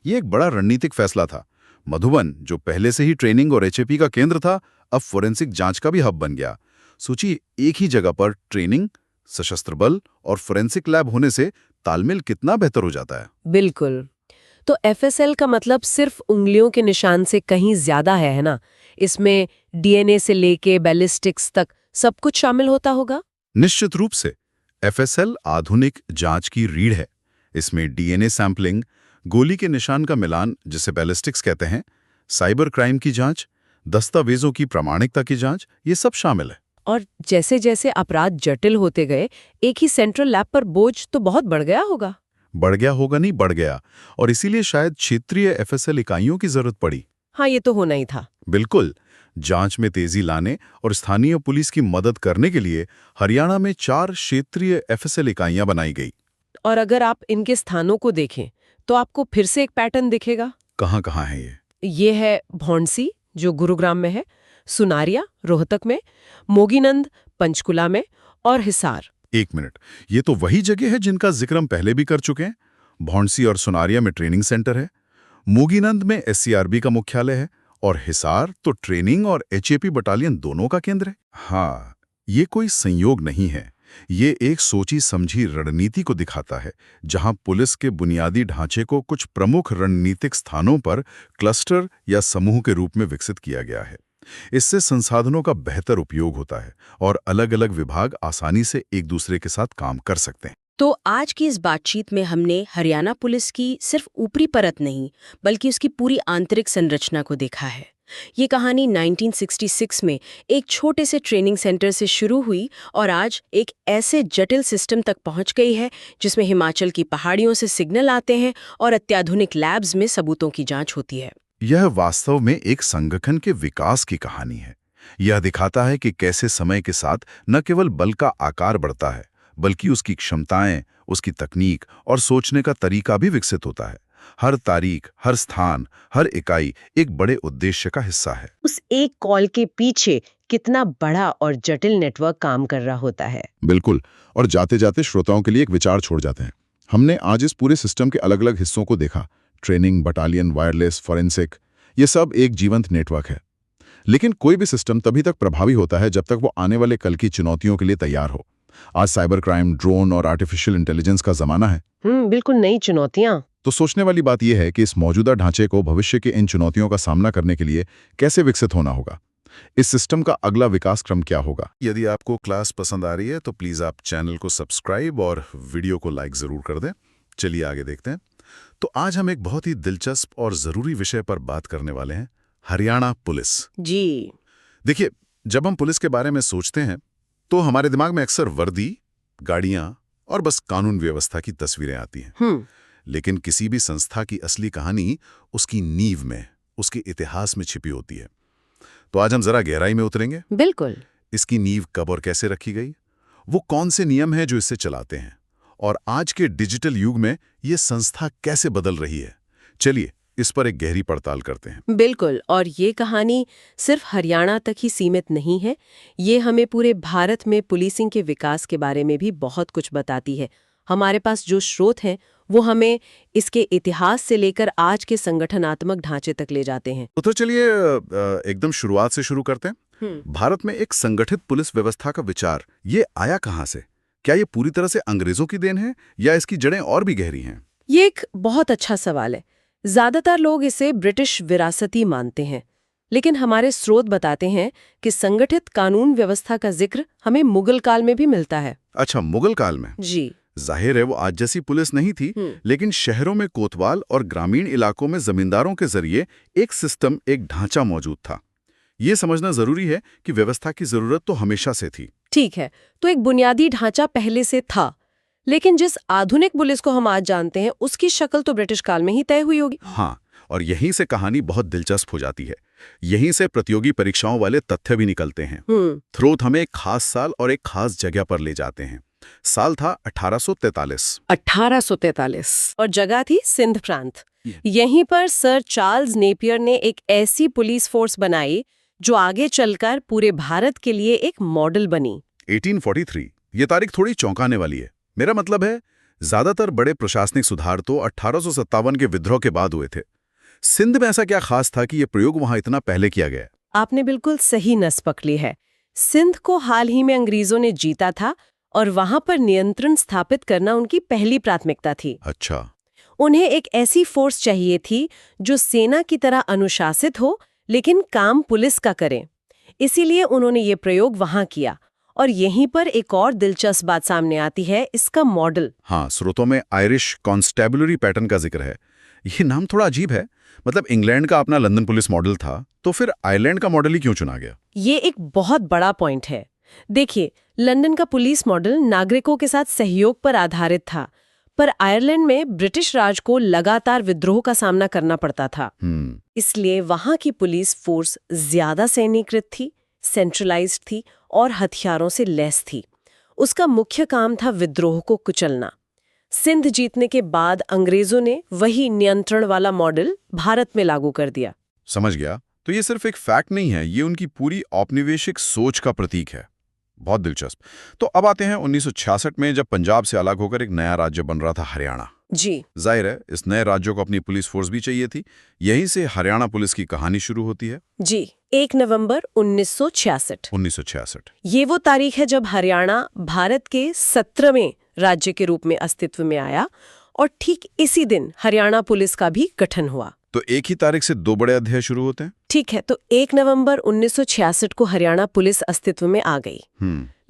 ये एक बड़ा रणनीतिक फैसला था। मधुबन, जो पहले से ही ट्रेनिंग और HAP का केंद्र था, अब फोरेंसिक जांच का भी हब बन गया। सोचिए, एक ही जगह पर ट्रेनिंग, सशस्त्र बल और फोरेंसिक लैब होने से तालमेल कितना बेहतर हो जाता है। बिल्कुल। तो FSL का मतलब सिर्फ उंगलियों के निशान से कहीं ज्यादा है ना? इसमें DNA से लेके बैलिस्टिक्स तक सब कुछ शामिल होता होगा? निश्चित रूप से। FSL आधुनिक जांच की रीढ़ है। इसमें DNA सैंपलिंग, गोली के निशान का मिलान जिसे बैलिस्टिक्स कहते हैं, साइबर क्राइम की जांच, दस्तावेजों की प्रामाणिकता की जांच, ये सब शामिल है। और जैसे जैसे अपराध जटिल होते गए, एक ही सेंट्रल लैब पर बोझ तो बहुत बढ़ गया होगा। बढ़ गया होगा नहीं, बढ़ गया। और इसीलिए शायद क्षेत्रीय FSL इकाइयों की जरूरत पड़ी। हाँ, ये तो होना ही था। बिल्कुल। जांच में तेजी लाने और स्थानीय पुलिस की मदद करने के लिए हरियाणा में 4 क्षेत्रीय FSL इकाइयां बनाई गई। और अगर आप इनके स्थानों को देखें तो आपको फिर से एक पैटर्न दिखेगा। कहाँ है ये? ये है भौंडसी, जो गुरुग्राम में है, सुनारिया रोहतक में, मोगीनंद पंचकुला में और हिसार। एक मिनट, ये तो वही जगह है जिनका जिक्र हम पहले भी कर चुके हैं। भौंडसी और सुनारिया में ट्रेनिंग सेंटर है, मोगीनंद में SCRB का मुख्यालय है और हिसार तो ट्रेनिंग और HAP बटालियन दोनों का केंद्र है। हाँ, ये कोई संयोग नहीं है। ये एक सोची समझी रणनीति को दिखाता है, जहां पुलिस के बुनियादी ढांचे को कुछ प्रमुख रणनीतिक स्थानों पर क्लस्टर या समूह के रूप में विकसित किया गया है। इससे संसाधनों का बेहतर उपयोग होता है और अलग-अलग विभाग आसानी से एक दूसरे के साथ काम कर सकते हैं। तो आज की इस बातचीत में हमने हरियाणा पुलिस की सिर्फ ऊपरी परत नहीं, बल्कि उसकी पूरी आंतरिक संरचना को देखा है। ये कहानी 1966 में एक छोटे से ट्रेनिंग सेंटर से शुरू हुई और आज एक ऐसे जटिल सिस्टम तक पहुंच गई है जिसमें हिमाचल की पहाड़ियों से सिग्नल आते हैं और अत्याधुनिक लैब्स में सबूतों की जांच होती है। यह वास्तव में एक संगठन के विकास की कहानी है। यह दिखाता है कि कैसे समय के साथ न केवल बल का आकार बढ़ता है, बल्कि उसकी क्षमताएं, उसकी तकनीक और सोचने का तरीका भी विकसित होता है। हर तारीख, हर स्थान, हर इकाई एक बड़े उद्देश्य का हिस्सा है। उस एक कॉल के पीछे कितना बड़ा और जटिल नेटवर्क काम कर रहा होता है। बिल्कुल। और जाते जाते श्रोताओं के लिए एक विचार छोड़ जाते हैं। हमने आज इस पूरे सिस्टम के अलग अलग हिस्सों को देखा। ट्रेनिंग, बटालियन, वायरलेस, फॉरेंसिक, ये सब एक जीवंत नेटवर्क है। लेकिन कोई भी सिस्टम तभी तक प्रभावी होता है जब तक वो आने वाले कल की चुनौतियों के लिए तैयार हो। आज साइबर क्राइम, ड्रोन और आर्टिफिशियल इंटेलिजेंस का जमाना है। बिल्कुल नई चुनौतियां। तो सोचने वाली बात यह है कि इस मौजूदा ढांचे को भविष्य के इन चुनौतियों का सामना करने के लिए कैसे विकसित होना होगा। इस सिस्टम का अगला विकास क्रम क्या होगा। यदि आपको क्लास पसंद आ रही है तो प्लीज आप चैनल को सब्सक्राइब और वीडियो को लाइक जरूर कर दें। चलिए आगे देखते हैं। तो आज हम एक बहुत ही दिलचस्प और जरूरी विषय पर बात करने वाले हैं, हरियाणा पुलिस। जी। देखिए, जब हम पुलिस के बारे में सोचते हैं तो हमारे दिमाग में अक्सर वर्दी, गाड़ियां और बस कानून व्यवस्था की तस्वीरें आती हैं। लेकिन किसी भी संस्था की असली कहानी उसकी नींव में, उसके इतिहास में छिपी होती है। तो आज हम जरा गहराई में उतरेंगे। बिल्कुल। इसकी नींव कब और कैसे रखी गई, वो कौन से नियम हैं जो इसे चलाते हैं, और आज के डिजिटल युग में ये संस्था कैसे बदल रही है। चलिए इस पर एक गहरी पड़ताल करते हैं। बिल्कुल। और ये कहानी सिर्फ हरियाणा तक ही सीमित नहीं है, ये हमें पूरे भारत में पुलिसिंग के विकास के बारे में भी बहुत कुछ बताती है। हमारे पास जो स्रोत हैं वो हमें इसके इतिहास से लेकर आज के संगठनात्मक ढांचे तक ले जाते हैं। तो चलिए एकदम शुरुआत से शुरू करते हैं। भारत में एक संगठित पुलिस व्यवस्था का विचार ये आया कहाँ से? क्या ये पूरी तरह से अंग्रेजों की देन है या इसकी जड़ें और भी गहरी हैं? ये एक बहुत अच्छा सवाल है। ज्यादातर लोग इसे ब्रिटिश विरासती मानते हैं, लेकिन हमारे स्रोत बताते हैं कि संगठित कानून व्यवस्था का जिक्र हमें मुगल काल में भी मिलता है। अच्छा, मुगल काल में? जी। जाहिर है वो आज जैसी पुलिस नहीं थी, लेकिन शहरों में कोतवाल और ग्रामीण इलाकों में जमींदारों के जरिए एक सिस्टम, एक ढांचा मौजूद था। ये समझना जरूरी है कि व्यवस्था की जरूरत तो हमेशा से थी। ठीक है, तो एक बुनियादी ढांचा पहले से था, लेकिन जिस आधुनिक पुलिस को हम आज जानते हैं उसकी शक्ल तो ब्रिटिश काल में ही तय हुई होगी। हाँ, और यहीं से कहानी बहुत दिलचस्प हो जाती है। यहीं से प्रतियोगी परीक्षाओं वाले तथ्य भी निकलते हैं। स्रोत हमें एक खास साल और एक खास जगह पर ले जाते हैं। साल था 1843। 1843 और जगह थी सिंध प्रांत। यहीं पर सर चार्ल्स नेपियर ने एक ऐसी पुलिस फोर्स बनाई जो आगे चलकर पूरे भारत के लिए एक मॉडल बनी। 1843, ये तारीख थोड़ी चौंकाने वाली है। मेरा मतलब है, ज्यादातर बड़े प्रशासनिक सुधार तो 1857 के विद्रोह के बाद हुए थे। सिंध में ऐसा क्या खास था कि ये प्रयोग वहां इतना पहले किया गया? आपने बिल्कुल सही नस पकड़ी है। सिंध को हाल ही में अंग्रेजों ने जीता था और वहां पर नियंत्रण स्थापित करना उनकी पहली प्राथमिकता थी। अच्छा। उन्हें एक ऐसी फोर्स चाहिए थी जो सेना की तरह अनुशासित हो, लेकिन काम पुलिस का करे। इसीलिए उन्होंने ये प्रयोग वहां किया। और यहीं पर एक और दिलचस्प बात सामने आती है, इसका मॉडल। हाँ, स्रोतों में आयरिश कॉन्स्टेबुलरी पैटर्न का जिक्र है। ये नाम थोड़ा अजीब है। मतलब इंग्लैंड का अपना लंदन पुलिस मॉडल था, तो फिर आयरलैंड का मॉडल ही क्यों चुना गया? ये एक बहुत बड़ा पॉइंट है। देखिए, लंदन का पुलिस मॉडल नागरिकों के साथ सहयोग पर आधारित था, पर आयरलैंड में ब्रिटिश राज को लगातार विद्रोह का सामना करना पड़ता था। इसलिए वहां की पुलिस फोर्स ज्यादा सैन्यीकृत थी, सेंट्रलाइज्ड थी और हथियारों से लैस थी। उसका मुख्य काम था विद्रोह को कुचलना। सिंध जीतने के बाद अंग्रेजों ने वही नियंत्रण वाला मॉडल भारत में लागू कर दिया। समझ गया। तो ये सिर्फ एक फैक्ट नहीं है, ये उनकी पूरी औपनिवेशिक सोच का प्रतीक है। बहुत दिलचस्प। तो अब आते हैं 1966 में, जब पंजाब से अलग होकर एक नया राज्य बन रहा था, हरियाणा। जी। जाहिर है इस नए राज्य को अपनी पुलिस फोर्स भी चाहिए थी। यहीं से हरियाणा पुलिस की कहानी शुरू होती है। जी, 1 नवंबर 1966। 1966 ये वो तारीख है जब हरियाणा भारत के 17वें राज्य के रूप में अस्तित्व में आया, और ठीक इसी दिन हरियाणा पुलिस का भी गठन हुआ। तो एक ही तारीख से दो बड़े अध्याय शुरू होते हैं। ठीक है, तो 1 नवंबर 1966 को हरियाणा पुलिस अस्तित्व में आ गई।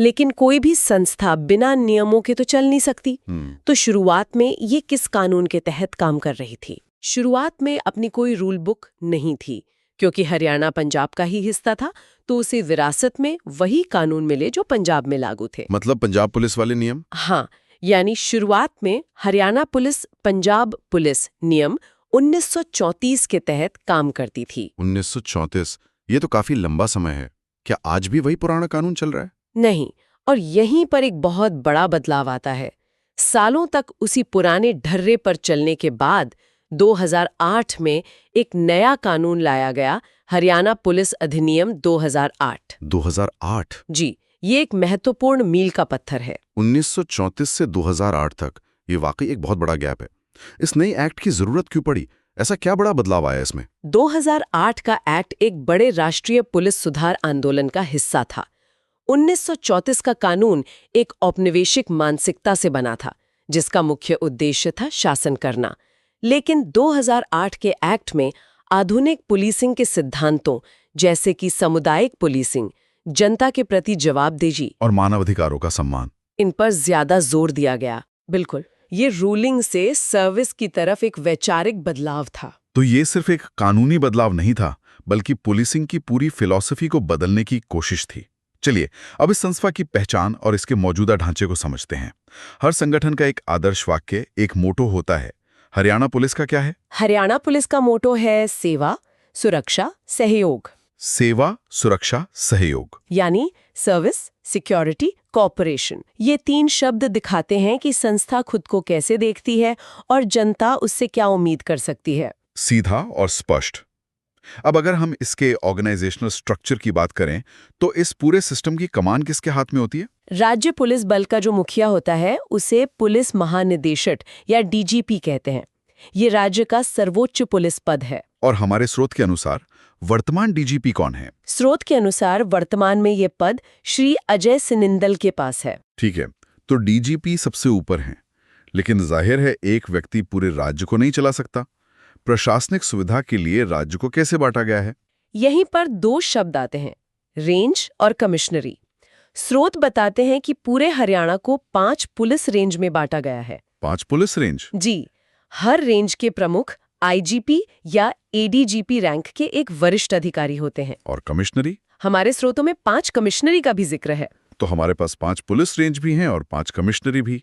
लेकिन कोई भी संस्था बिना नियमों के तो चल नहीं सकती। तो शुरुआत में ये किस कानून के तहत काम कर रही थी? शुरुआत में अपनी कोई रूल बुक नहीं थी, क्योंकि हरियाणा पंजाब का ही हिस्सा था, तो उसे विरासत में वही कानून मिले जो पंजाब में लागू थे। मतलब पंजाब पुलिस वाले नियम? हाँ, यानी शुरुआत में हरियाणा पुलिस पंजाब पुलिस नियम 1934 के तहत काम करती थी। 1934, ये तो काफी लंबा समय है। क्या आज भी वही पुराना कानून चल रहा है? नहीं, और यहीं पर एक बहुत बड़ा बदलाव आता है। सालों तक उसी पुराने ढर्रे पर चलने के बाद 2008 में एक नया कानून लाया गया, हरियाणा पुलिस अधिनियम 2008। 2008? जी, ये एक महत्वपूर्ण मील का पत्थर है। 1934 से 2008 तक, ये वाकई एक बहुत बड़ा गैप है। इस नई एक्ट की जरूरत क्यों पड़ी? ऐसा क्या बड़ा बदलाव आया इसमें? 2008 का एक्ट एक बड़े राष्ट्रीय पुलिस सुधार आंदोलन का हिस्सा था। 1934 का कानून एक औपनिवेशिक मानसिकता से बना था, जिसका मुख्य उद्देश्य था शासन करना। लेकिन 2008 के एक्ट में आधुनिक पुलिसिंग के सिद्धांतों, जैसे कि सामुदायिक पुलिसिंग, जनता के प्रति जवाबदेही और मानवाधिकारों का सम्मान, इन पर ज्यादा जोर दिया गया। बिल्कुल, ये रूलिंग से सर्विस की तरफ एक वैचारिक बदलाव था। तो ये सिर्फ एक कानूनी बदलाव नहीं था, बल्कि पुलिसिंग की पूरी फिलॉसफी को बदलने की कोशिश थी। चलिए अब इस संस्था की पहचान और इसके मौजूदा ढांचे को समझते हैं। हर संगठन का एक आदर्श वाक्य, एक मोटो होता है। हरियाणा पुलिस का क्या है? हरियाणा पुलिस का मोटो है सेवा, सुरक्षा, सहयोग। सेवा, सुरक्षा, सहयोग, यानी सर्विस, सिक्योरिटी, कॉपरेशन। ये 3 शब्द दिखाते हैं कि संस्था खुद को कैसे देखती है और जनता उससे क्या उम्मीद कर सकती है। सीधा और स्पष्ट। अब अगर हम इसके ऑर्गेनाइजेशनल स्ट्रक्चर की बात करें, तो इस पूरे सिस्टम की कमान किसके हाथ में होती है? राज्य पुलिस बल का जो मुखिया होता है, उसे पुलिस महानिदेशक या डीजीपी कहते हैं। ये राज्य का सर्वोच्च पुलिस पद है। और हमारे स्रोत के अनुसार वर्तमान डीजीपी कौन है? स्रोत के अनुसार वर्तमान में ये पद श्री अजय सिनिंदल के पास है। ठीक है, तो डीजीपी सबसे ऊपर हैं, लेकिन जाहिर है एक व्यक्ति पूरे राज्य को नहीं चला सकता। प्रशासनिक सुविधा के लिए राज्य को कैसे बांटा गया है? यहीं पर 2 शब्द आते हैं, रेंज और कमिश्नरी। स्रोत बताते हैं कि पूरे हरियाणा को 5 पुलिस रेंज में बांटा गया है। 5 पुलिस रेंज? जी, हर रेंज के प्रमुख आईजीपी या एडीजीपी रैंक के एक वरिष्ठ अधिकारी होते हैं। और कमिश्नरी? हमारे स्रोतों में 5 कमिश्नरी का भी जिक्र है। तो हमारे पास 5 पुलिस रेंज भी हैं और 5 कमिश्नरी भी।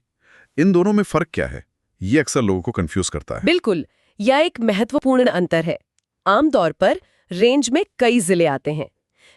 इन दोनों में फर्क क्या है? ये अक्सर लोगों को कंफ्यूज करता है। बिल्कुल, यह एक महत्वपूर्ण अंतर है। आमतौर पर रेंज में कई जिले आते हैं,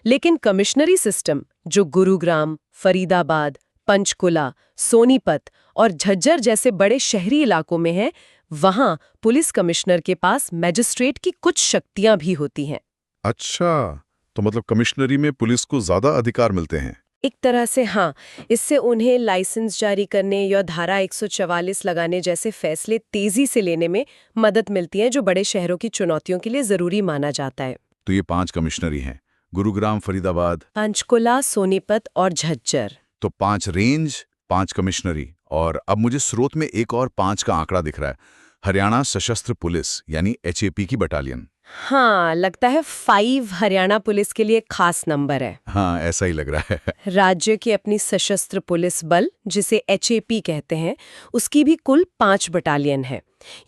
लेकिन कमिश्नरी सिस्टम, जो गुरुग्राम, फरीदाबाद, पंचकुला, सोनीपत और झज्जर जैसे बड़े शहरी इलाकों में है, वहां पुलिस कमिश्नर के पास मैजिस्ट्रेट की कुछ शक्तियां भी होती हैं। अच्छा, तो मतलब कमिश्नरी में पुलिस को ज्यादा अधिकार मिलते हैं? एक तरह से हाँ। इससे उन्हें लाइसेंस जारी करने या धारा 144 लगाने जैसे फैसले तेजी से लेने में मदद मिलती है, जो बड़े शहरों की चुनौतियों के लिए जरूरी माना जाता है। तो ये 5 कमिश्नरी हैं, गुरुग्राम, फरीदाबाद, पंचकुला, सोनीपत और झज्जर। तो 5 रेंज, 5 कमिश्नरी। और अब मुझे स्रोत में एक और 5 का आंकड़ा दिख रहा है, हरियाणा सशस्त्र पुलिस यानी HAP की बटालियन। हाँ, लगता है 5 हरियाणा पुलिस के लिए खास नंबर है। हाँ, ऐसा ही लग रहा है। राज्य की अपनी सशस्त्र पुलिस बल, जिसे HAP कहते हैं, उसकी भी कुल 5 बटालियन है।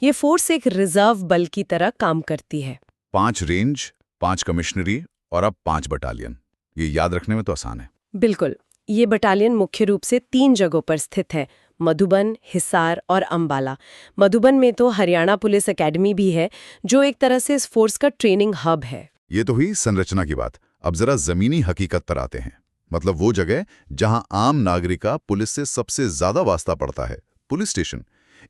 ये फोर्स एक रिजर्व बल की तरह काम करती है। 5 रेंज, 5 कमिश्नरी और अब 5 बटालियन। ये याद रखने में तो आसान है। बिल्कुल, ये बटालियन मुख्य रूप से 3 जगहों पर स्थित है, मधुबन, हिसार और अंबाला। मधुबन में तो हरियाणा पुलिस एकेडमी भी है, जो एक तरह से इस फोर्स का ट्रेनिंग हब है। ये तो हुई संरचना की बात। अब जरा जमीनी हकीकत पर आते हैं, मतलब वो जगह जहां आम नागरिक का पुलिस से सबसे ज्यादा वास्ता पड़ता है, पुलिस स्टेशन।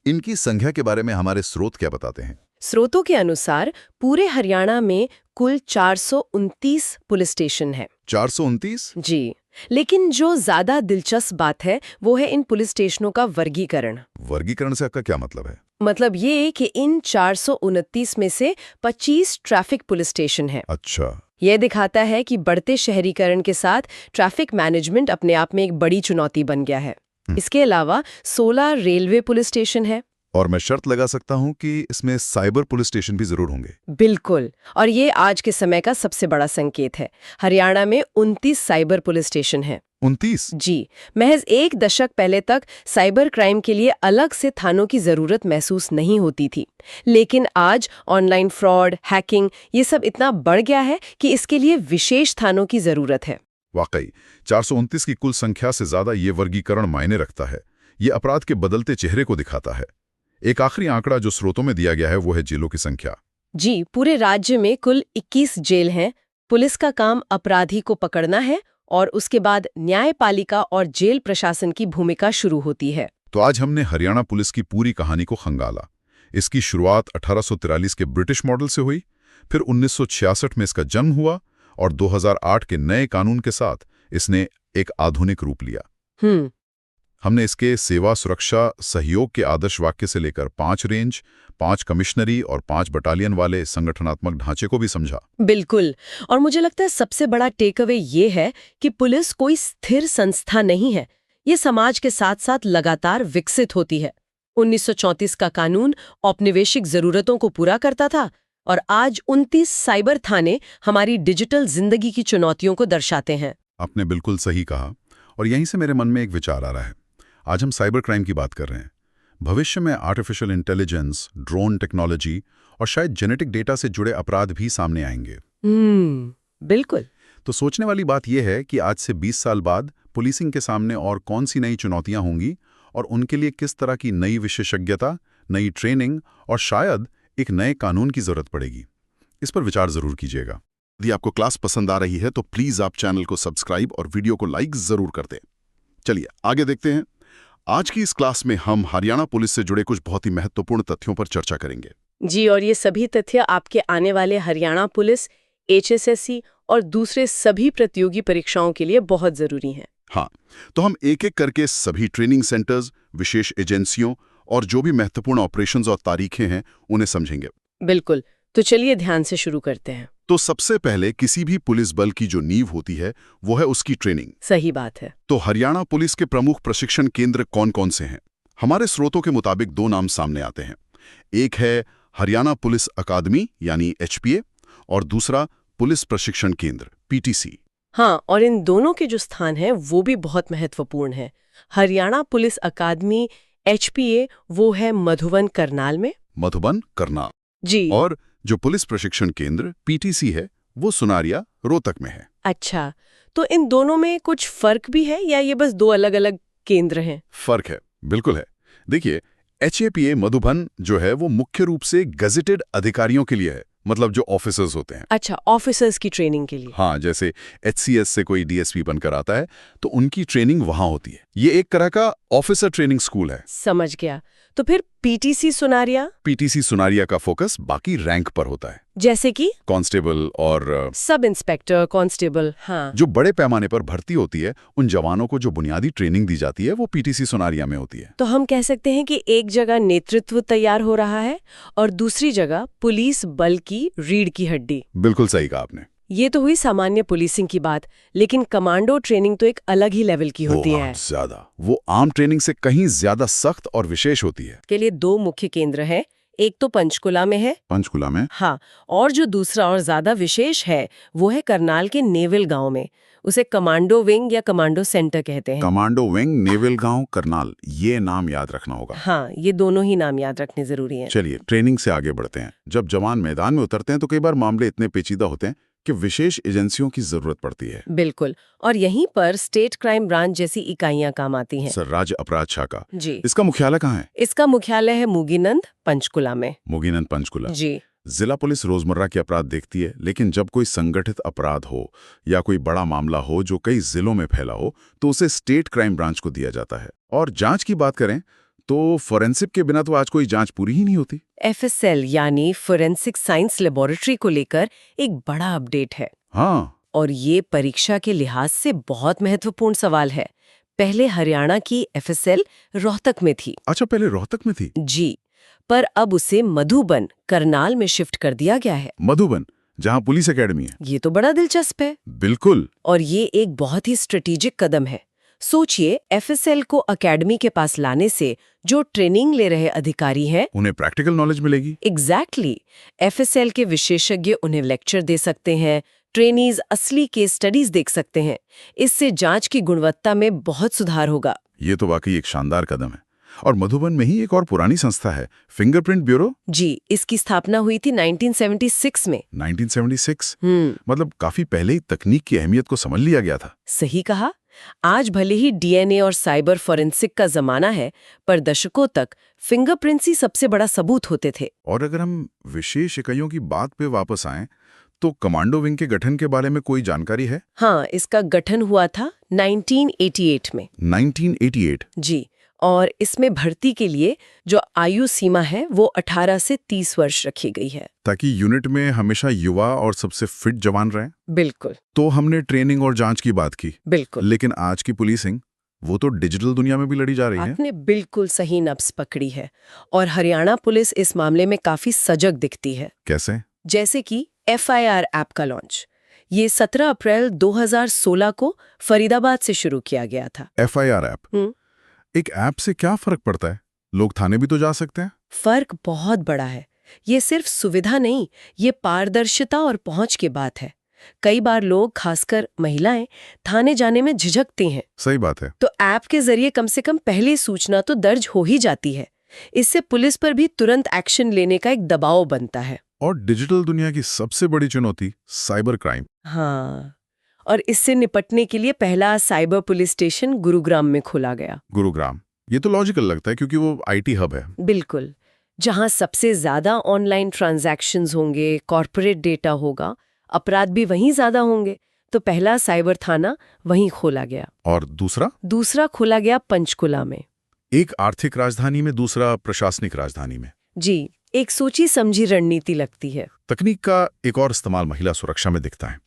इनकी संख्या के बारे में हमारे स्रोत क्या बताते हैं? स्रोतों के अनुसार पूरे हरियाणा में कुल 429 पुलिस स्टेशन है। 429? जी, लेकिन जो ज्यादा दिलचस्प बात है वो है इन पुलिस स्टेशनों का वर्गीकरण। वर्गीकरण से आपका क्या मतलब है? मतलब ये कि इन 429 में से 25 ट्रैफिक पुलिस स्टेशन है। अच्छा। यह दिखाता है कि बढ़ते शहरीकरण के साथ ट्रैफिक मैनेजमेंट अपने आप में एक बड़ी चुनौती बन गया है। इसके अलावा 16 रेलवे पुलिस स्टेशन है। और मैं शर्त लगा सकता हूं कि इसमें साइबर पुलिस स्टेशन भी जरूर होंगे। बिल्कुल, और ये आज के समय का सबसे बड़ा संकेत है। हरियाणा में 29 साइबर पुलिस स्टेशन है। 29? जी, महज 1 दशक पहले तक साइबर क्राइम के लिए अलग से थानों की जरूरत महसूस नहीं होती थी, लेकिन आज ऑनलाइन फ्रॉड, हैकिंग, ये सब इतना बढ़ गया है कि इसके लिए विशेष थानों की जरूरत है। वाकई 429 की कुल संख्या से ज्यादा ये वर्गीकरण मायने रखता है। ये अपराध के बदलते चेहरे को दिखाता है। एक आखिरी आंकड़ा जो स्रोतों में दिया गया है वो है जेलों की संख्या। जी, पूरे राज्य में कुल 21 जेल हैं। पुलिस का काम अपराधी को पकड़ना है और उसके बाद न्यायपालिका और जेल प्रशासन की भूमिका शुरू होती है। तो आज हमने हरियाणा पुलिस की पूरी कहानी को खंगाला। इसकी शुरुआत 1843 के ब्रिटिश मॉडल से हुई, फिर 1966 में इसका जन्म हुआ और 2008 के नए कानून के साथ इसने एक आधुनिक रूप लिया। हमने इसके सेवा, सुरक्षा, सहयोग के आदर्श वाक्य से लेकर 5 रेंज, 5 कमिश्नरी और 5 बटालियन वाले संगठनात्मक ढांचे को भी समझा। बिल्कुल। और मुझे लगता है सबसे बड़ा टेक अवे ये है कि पुलिस कोई स्थिर संस्था नहीं है, ये समाज के साथ साथ लगातार विकसित होती है। 1934 का कानून औपनिवेशिक जरूरतों को पूरा करता था और आज 29 साइबर थाने हमारी डिजिटल जिंदगी की चुनौतियों को दर्शाते हैं। आपने बिल्कुल सही कहा और यहीं से मेरे मन में एक विचार आ रहा है। आज हम साइबर क्राइम की बात कर रहे हैं। भविष्य में आर्टिफिशियल इंटेलिजेंस, ड्रोन टेक्नोलॉजी और शायद जेनेटिक डेटा से जुड़े अपराध भी सामने आएंगे। बिल्कुल। तो सोचने वाली बात यह है कि आज से 20 साल बाद पुलिसिंग के सामने और कौन सी नई चुनौतियां होंगी और उनके लिए किस तरह की नई विशेषज्ञता, नई ट्रेनिंग और शायद एक नए कानून की जरूरत पड़ेगी। इस पर विचार जरूर कीजिएगा। यदि आपको क्लास पसंद आ रही है तो प्लीज आप चैनल को सब्सक्राइब और वीडियो को लाइक जरूर कर दें। चलिए आगे देखते हैं। आज की इस क्लास में हम हरियाणा पुलिस से जुड़े कुछ बहुत ही महत्वपूर्ण तथ्यों पर चर्चा करेंगे। जी, और ये सभी तथ्य आपके आने वाले हरियाणा पुलिस, HSSC और दूसरे सभी प्रतियोगी परीक्षाओं के लिए बहुत जरूरी हैं। हाँ, तो हम एक एक करके सभी ट्रेनिंग सेंटर्स, विशेष एजेंसियों और जो भी महत्वपूर्ण ऑपरेशंस और तारीखें हैं उन्हें समझेंगे। बिल्कुल। तो चलिए ध्यान से शुरू करते हैं। तो सबसे पहले किसी भी पुलिस बल की जो नींव होती है वो है उसकी ट्रेनिंग। सही बात है। तो हरियाणा पुलिस के प्रमुख प्रशिक्षण केंद्र कौन-कौन से हैं? हमारे स्रोतों के मुताबिक 2 नाम सामने आते हैं। एक है हरियाणा पुलिस अकादमी यानी HPA और दूसरा पुलिस प्रशिक्षण केंद्र PTC। हाँ, और इन दोनों के जो स्थान हैं वो भी बहुत महत्वपूर्ण है। हरियाणा पुलिस अकादमी HPA वो है मधुबन, करनाल में। मधुबन, करनाल जी। और जो पुलिस प्रशिक्षण केंद्र PTC है वो सुनारिया, रोहतक में है। अच्छा, तो इन दोनों में कुछ फर्क भी है या ये बस 2 अलग-अलग केंद्र हैं? फर्क है, बिल्कुल है। देखिए, HAPA मधुबन जो है वो मुख्य रूप से गजेटेड अधिकारियों के लिए है, मतलब जो ऑफिसर्स होते हैं। अच्छा, ऑफिसर्स की ट्रेनिंग के लिए। हाँ, जैसे HCS से कोई DSP बनकर आता है तो उनकी ट्रेनिंग वहां होती है। ये एक तरह का ऑफिसर ट्रेनिंग स्कूल है। समझ गया। तो फिर PTC सुनारिया? PTC सुनारिया का फोकस बाकी रैंक पर होता है, जैसे कि कांस्टेबल और सब इंस्पेक्टर, कांस्टेबल। हाँ। जो बड़े पैमाने पर भर्ती होती है उन जवानों को जो बुनियादी ट्रेनिंग दी जाती है वो PTC सुनारिया में होती है। तो हम कह सकते हैं कि एक जगह नेतृत्व तैयार हो रहा है और दूसरी जगह पुलिस बल की रीढ़ की हड्डी। बिल्कुल सही कहा आपने। ये तो हुई सामान्य पुलिसिंग की बात, लेकिन कमांडो ट्रेनिंग तो एक अलग ही लेवल की होती है। ज्यादा, वो आम ट्रेनिंग से कहीं ज्यादा सख्त और विशेष होती है। के लिए 2 मुख्य केंद्र हैं। एक तो पंचकुला में है। पंचकुला में? हाँ, और जो दूसरा और ज्यादा विशेष है वो है करनाल के नेवल गांव में। उसे कमांडो विंग या कमांडो सेंटर कहते हैं। कमांडो विंग, नेवल गांव, करनाल, ये नाम याद रखना होगा। हाँ, ये दोनों ही नाम याद रखने जरूरी हैं। चलिए ट्रेनिंग से आगे बढ़ते हैं। जब जवान मैदान में उतरते हैं तो कई बार मामले इतने पेचीदा होते हैं कि विशेष एजेंसियों की जरूरत पड़ती है। बिल्कुल, और यहीं पर स्टेट क्राइम ब्रांच जैसी इकाइयां काम आती हैं। सर, राज्य अपराध शाखा। जी। इसका मुख्यालय कहाँ है? इसका मुख्यालय है मुगीनंद, पंचकुला में। मुगीनंद, पंचकुला। जी। जिला पुलिस रोजमर्रा के अपराध देखती है, लेकिन जब कोई संगठित अपराध हो या कोई बड़ा मामला हो जो कई जिलों में फैला हो तो उसे स्टेट क्राइम ब्रांच को दिया जाता है। और जांच की बात करें तो फोरेंसिक के बिना तो आज कोई जांच पूरी ही नहीं होती। FSL यानी फोरेंसिक साइंस लेबोरेटरी को लेकर एक बड़ा अपडेट है। हाँ, और ये परीक्षा के लिहाज से बहुत महत्वपूर्ण सवाल है। पहले हरियाणा की FSL रोहतक में थी। अच्छा, पहले रोहतक में थी? जी, पर अब उसे मधुबन, करनाल में शिफ्ट कर दिया गया है। मधुबन, जहां पुलिस एकेडमी है। ये तो बड़ा दिलचस्प है। बिल्कुल। और ये एक बहुत ही स्ट्रेटेजिक कदम है। सोचिए, FSL को एकेडमी के पास लाने से जो ट्रेनिंग ले रहे अधिकारी हैं उन्हें प्रैक्टिकल नॉलेज मिलेगी। एग्जैक्टली। FSL के विशेषज्ञ उन्हें लेक्चर दे सकते हैं, ट्रेनीज असली केस स्टडीज देख सकते हैं। इससे जांच की गुणवत्ता में बहुत सुधार होगा। ये तो वाकई एक शानदार कदम है। और मधुबन में ही एक और पुरानी संस्था है, फिंगरप्रिंट ब्यूरो। जी, इसकी स्थापना हुई थी 1976 में। 1976? मतलब काफी पहले ही तकनीक की अहमियत को समझ लिया गया था। सही कहा। आज भले ही DNA और साइबर फोरेंसिक का जमाना है, पर दशकों तक फिंगरप्रिंट्स ही सबसे बड़ा सबूत होते थे। और अगर हम विशेष इकाइयों की बात पे वापस आएं तो कमांडो विंग के गठन के बारे में कोई जानकारी है? हाँ, इसका गठन हुआ था 1988 में। 1988? जी, और इसमें भर्ती के लिए जो आयु सीमा है वो 18 से 30 वर्ष रखी गई है। ताकि यूनिट में हमेशा युवा और सबसे फिट जवान रहें। बिल्कुल तो हमने ट्रेनिंग और जांच की बात की, बिल्कुल। लेकिन आज की पुलिसिंग वो तो डिजिटल दुनिया में भी लड़ी जा रही है। आपने बिल्कुल सही नब्ज पकड़ी है और हरियाणा पुलिस इस मामले में काफी सजग दिखती है। कैसे? जैसे कि FIR ऐप का लॉन्च। ये 17 अप्रैल 2016 को फरीदाबाद से शुरू किया गया था। FIR ऐप, एक ऐप से क्या फर्क पड़ता है? लोग थाने भी तो जा सकते हैं। फर्क बहुत बड़ा है। ये सिर्फ सुविधा नहीं, ये पारदर्शिता और पहुंच की बात है। कई बार लोग, खासकर महिलाएं, थाने जाने में झिझकती हैं। सही बात है। तो ऐप के जरिए कम से कम पहली सूचना तो दर्ज हो ही जाती है। इससे पुलिस पर भी तुरंत एक्शन लेने का एक दबाव बनता है। और डिजिटल दुनिया की सबसे बड़ी चुनौती साइबर क्राइम। हाँ, और इससे निपटने के लिए पहला साइबर पुलिस स्टेशन गुरुग्राम में खोला गया। गुरुग्राम, ये तो लॉजिकल लगता है क्योंकि वो IT हब है। बिल्कुल, जहां सबसे ज्यादा ऑनलाइन ट्रांजैक्शंस होंगे, कॉर्पोरेट डेटा होगा, अपराध भी वहीं ज्यादा होंगे, तो पहला साइबर थाना वहीं खोला गया। और दूसरा खोला गया पंचकुला में। एक आर्थिक राजधानी में, दूसरा प्रशासनिक राजधानी में। जी, एक सोची समझी रणनीति लगती है। तकनीक का एक और इस्तेमाल महिला सुरक्षा में दिखता है।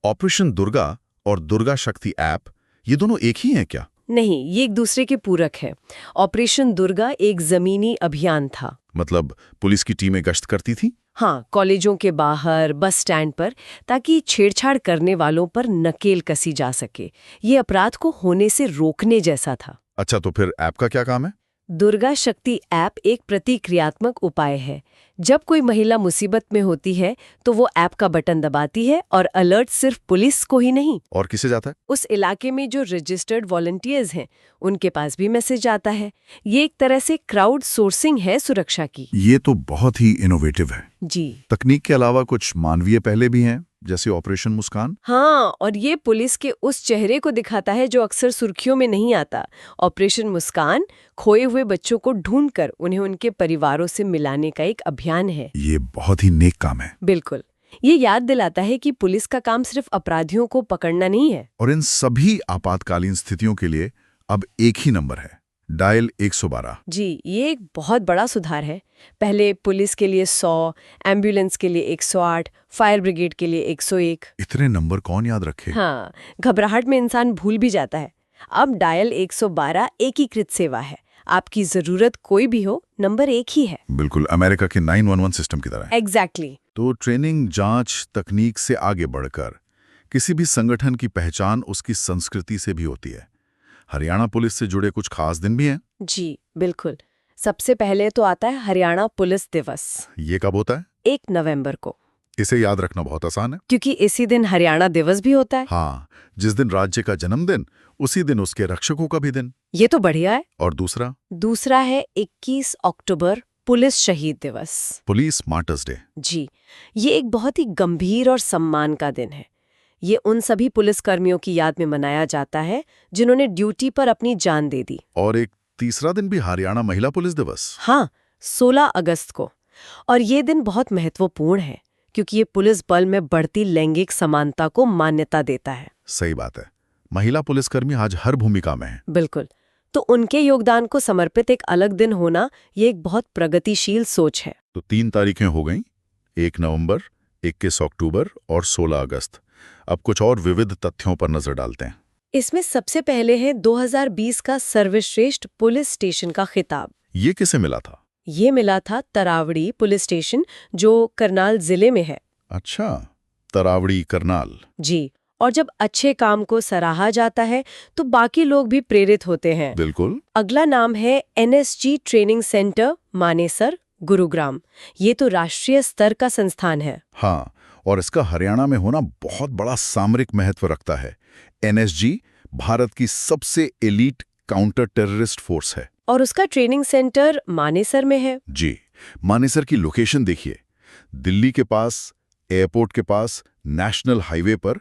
ऑपरेशन दुर्गा और दुर्गा शक्ति ऐप, ये दोनों एक ही हैं क्या? नहीं, ये एक दूसरे के पूरक है। ऑपरेशन दुर्गा एक जमीनी अभियान था। मतलब पुलिस की टीमें गश्त करती थी? हाँ, कॉलेजों के बाहर, बस स्टैंड पर, ताकि छेड़छाड़ करने वालों पर नकेल कसी जा सके। ये अपराध को होने से रोकने जैसा था। अच्छा, तो फिर ऐप का क्या काम है? दुर्गा शक्ति ऐप एक प्रतिक्रियात्मक उपाय है। जब कोई महिला मुसीबत में होती है तो वो ऐप का बटन दबाती है और अलर्ट सिर्फ पुलिस को ही नहीं, और किसे जाता है? उस इलाके में जो रजिस्टर्ड वॉलंटियर्स हैं उनके पास भी मैसेज आता है। ये एक तरह से क्राउड सोर्सिंग है सुरक्षा की। ये तो बहुत ही इनोवेटिव है। जी तकनीक के अलावा कुछ मानवीय पहले भी हैं, जैसे ऑपरेशन मुस्कान। हाँ, और ये पुलिस के उस चेहरे को दिखाता है जो अक्सर सुर्खियों में नहीं आता। ऑपरेशन मुस्कान खोए हुए बच्चों को ढूंढकर उन्हें उनके परिवारों से मिलाने का एक अभियान है। ये बहुत ही नेक काम है। बिल्कुल, ये याद दिलाता है कि पुलिस का काम सिर्फ अपराधियों को पकड़ना नहीं है। और इन सभी आपातकालीन स्थितियों के लिए अब एक ही नंबर है, डायल 112। जी, ये एक बहुत बड़ा सुधार है। पहले पुलिस के लिए 100, एम्बुलेंस के लिए 108, फायर ब्रिगेड के लिए 101। इतने नंबर कौन याद रखे? हाँ, घबराहट में इंसान भूल भी जाता है। अब डायल 112 एकीकृत सेवा है। आपकी जरूरत कोई भी हो, नंबर एक ही है। बिल्कुल अमेरिका के 911 सिस्टम की तरह। एग्जैक्टली। तो ट्रेनिंग, जांच, तकनीक से आगे बढ़कर किसी भी संगठन की पहचान उसकी संस्कृति से भी होती है। हरियाणा पुलिस से जुड़े कुछ खास दिन भी हैं? जी बिल्कुल। सबसे पहले तो आता है हरियाणा पुलिस दिवस। ये कब होता है? 1 नवंबर को। इसे याद रखना बहुत आसान है, क्योंकि इसी दिन हरियाणा दिवस भी होता है। हाँ, जिस दिन राज्य का जन्मदिन, उसी दिन उसके रक्षकों का भी दिन। ये तो बढ़िया है। और दूसरा है 21 अक्टूबर, पुलिस शहीद दिवस। Police martyrs day. जी, ये एक बहुत ही गंभीर और सम्मान का दिन है। ये उन सभी पुलिसकर्मियों की याद में मनाया जाता है जिन्होंने ड्यूटी पर अपनी जान दे दी। और एक तीसरा दिन भी हरियाणा महिला पुलिस दिवस। हाँ, 16 अगस्त को। और ये दिन बहुत महत्वपूर्ण है क्योंकि ये पुलिस बल में बढ़ती लैंगिक समानता को मान्यता देता है। सही बात है, महिला पुलिसकर्मी आज हर भूमिका में है। बिल्कुल, तो उनके योगदान को समर्पित एक अलग दिन होना ये एक बहुत प्रगतिशील सोच है। तो 3 तारीखें हो गईं, 1 नवंबर, 21 अक्टूबर और 16 अगस्त। अब कुछ और विविध तथ्यों पर नजर डालते हैं। इसमें सबसे पहले है 2020 का सर्वश्रेष्ठ पुलिस स्टेशन का खिताब। ये किसे मिला था? ये मिला था तरावड़ी पुलिस स्टेशन, जो करनाल जिले में है। अच्छा, तरावड़ी, करनाल। जी, और जब अच्छे काम को सराहा जाता है तो बाकी लोग भी प्रेरित होते हैं। बिल्कुल। अगला नाम है NSG training centre, Manesar, Gurugram. ये तो राष्ट्रीय स्तर का संस्थान है। हाँ, और इसका हरियाणा में होना बहुत बड़ा सामरिक महत्व रखता है। NSG भारत की सबसे एलीट काउंटर टेररिस्ट फोर्स है। और उसका ट्रेनिंग सेंटर मानेसर में है। जी, मानेसर की लोकेशन देखिए, दिल्ली के पास, एयरपोर्ट के पास, नेशनल हाईवे पर।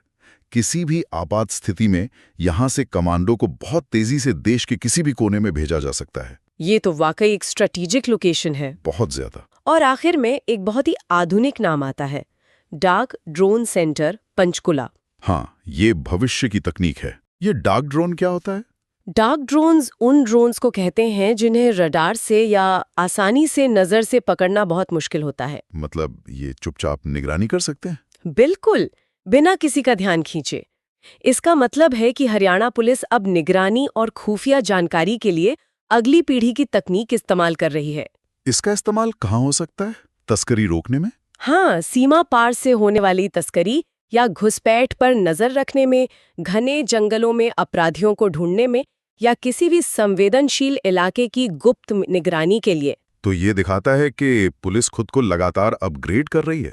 किसी भी आपात स्थिति में यहां से कमांडो को बहुत तेजी से देश के किसी भी कोने में भेजा जा सकता है। ये तो वाकई एक स्ट्रेटेजिक लोकेशन है। बहुत ज्यादा। और आखिर में एक बहुत ही आधुनिक नाम आता है, डार्क ड्रोन सेंटर, पंचकुला। हाँ, ये भविष्य की तकनीक है। ये डार्क ड्रोन क्या होता है? डार्क ड्रोन्स उन ड्रोन्स को कहते हैं जिन्हें रडार से या आसानी से नजर से पकड़ना बहुत मुश्किल होता है। मतलब ये चुपचाप निगरानी कर सकते हैं? बिल्कुल, बिना किसी का ध्यान खींचे। इसका मतलब है कि हरियाणा पुलिस अब निगरानी और खुफिया जानकारी के लिए अगली पीढ़ी की तकनीक इस्तेमाल कर रही है। इसका इस्तेमाल कहाँ हो सकता है? तस्करी रोकने में? हाँ, सीमा पार से होने वाली तस्करी या घुसपैठ पर नजर रखने में, घने जंगलों में अपराधियों को ढूंढने में या किसी भी संवेदनशील इलाके की गुप्त निगरानी के लिए। तो ये दिखाता है कि पुलिस खुद को लगातार अपग्रेड कर रही है।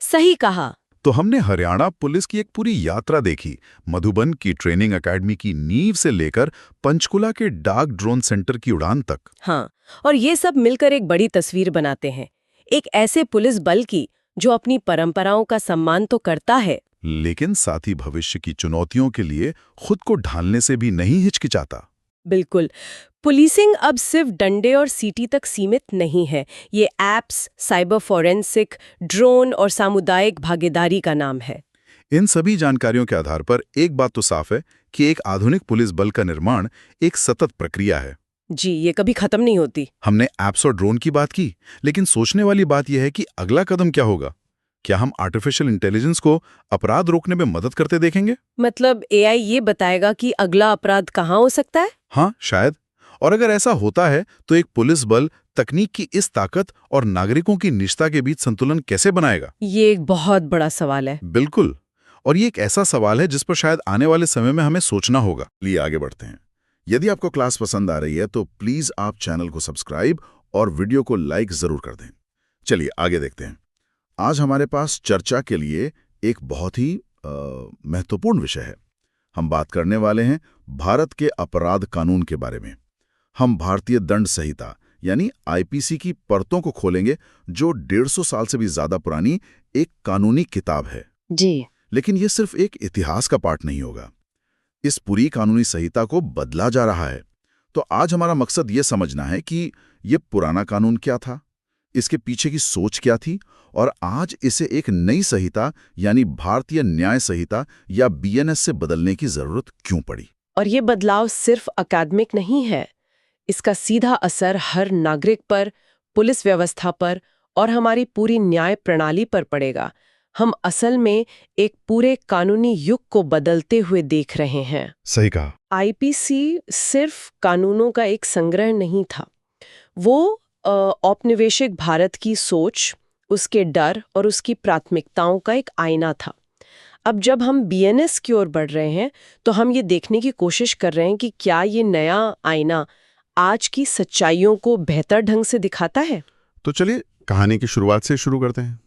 सही कहा। तो हमने हरियाणा पुलिस की एक पूरी यात्रा देखी, मधुबन की ट्रेनिंग एकेडमी की नींव से लेकर पंचकुला के डार्क ड्रोन सेंटर की उड़ान तक। हाँ, और ये सब मिलकर एक बड़ी तस्वीर बनाते हैं, एक ऐसे पुलिस बल की जो अपनी परंपराओं का सम्मान तो करता है, लेकिन साथ ही भविष्य की चुनौतियों के लिए खुद को ढालने से भी नहीं हिचकिचाता। बिल्कुल। पुलिसिंग अब सिर्फ डंडे और सीटी तक सीमित नहीं है। ये एप्स, साइबर फोरेंसिक, ड्रोन और सामुदायिक भागीदारी का नाम है। इन सभी जानकारियों के आधार पर एक बात तो साफ है कि एक आधुनिक पुलिस बल का निर्माण एक सतत प्रक्रिया है। जी, ये कभी खत्म नहीं होती। हमने एप्स और ड्रोन की बात की, लेकिन सोचने वाली बात यह है कि अगला कदम क्या होगा? क्या हम आर्टिफिशियल इंटेलिजेंस को अपराध रोकने में मदद करते देखेंगे? मतलब एआई ये बताएगा कि अगला अपराध कहाँ हो सकता है? हाँ, शायद। और अगर ऐसा होता है तो एक पुलिस बल तकनीक की इस ताकत और नागरिकों की निष्ठा के बीच संतुलन कैसे बनाएगा? ये एक बहुत बड़ा सवाल है। बिल्कुल। और ये एक ऐसा सवाल है जिस पर शायद आने वाले समय में हमें सोचना होगा। लिए आगे बढ़ते हैं। यदि आपको क्लास पसंद आ रही है तो प्लीज आप चैनल को सब्सक्राइब और वीडियो को लाइक जरूर कर दें। चलिए आगे देखते हैं। आज हमारे पास चर्चा के लिए एक बहुत ही महत्वपूर्ण विषय है। हम बात करने वाले हैं भारत के अपराध कानून के बारे में। हम भारतीय दंड संहिता यानी आईपीसी की परतों को खोलेंगे, जो 150 साल से भी ज्यादा पुरानी एक कानूनी किताब है। जी। लेकिन यह सिर्फ एक इतिहास का पाठ नहीं होगा। इस पूरी कानूनी संहिता को बदला जा रहा है। तो आज हमारा मकसद ये समझना है कि यह पुराना कानून क्या था, इसके पीछे की सोच क्या थी, और आज इसे एक नई संहिता यानी भारतीय न्याय संहिता या बीएनएस से बदलने की जरूरत क्यों पड़ी। और ये बदलाव सिर्फ अकादमिक नहीं है, इसका सीधा असर हर नागरिक पर, पुलिस व्यवस्था पर और हमारी पूरी न्याय प्रणाली पर पड़ेगा। हम असल में एक पूरे कानूनी युग को बदलते हुए देख रहे हैं। सही कहा। आईपीसी सिर्फ कानूनों का एक संग्रह नहीं था, वो औपनिवेशिक भारत की सोच, उसके डर और उसकी प्राथमिकताओं का एक आईना था। अब जब हम बीएनएस की ओर बढ़ रहे हैं तो हम ये देखने की कोशिश कर रहे हैं कि क्या ये नया आईना आज की सच्चाइयों को बेहतर ढंग से दिखाता है। तो चलिए कहानी की शुरुआत से शुरू करते हैं।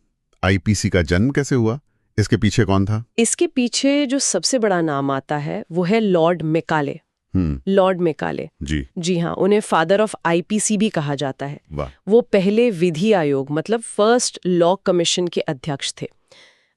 आईपीसी का जन्म कैसे हुआ? इसके पीछे कौन था? इसके पीछे जो सबसे बड़ा नाम आता है वो है लॉर्ड मेकाले। लॉर्ड मेकाले, जी हाँ, उन्हें फादर ऑफ आईपीसी भी कहा जाता है। वो पहले विधि आयोग मतलब फर्स्ट लॉ कमीशन के अध्यक्ष थे।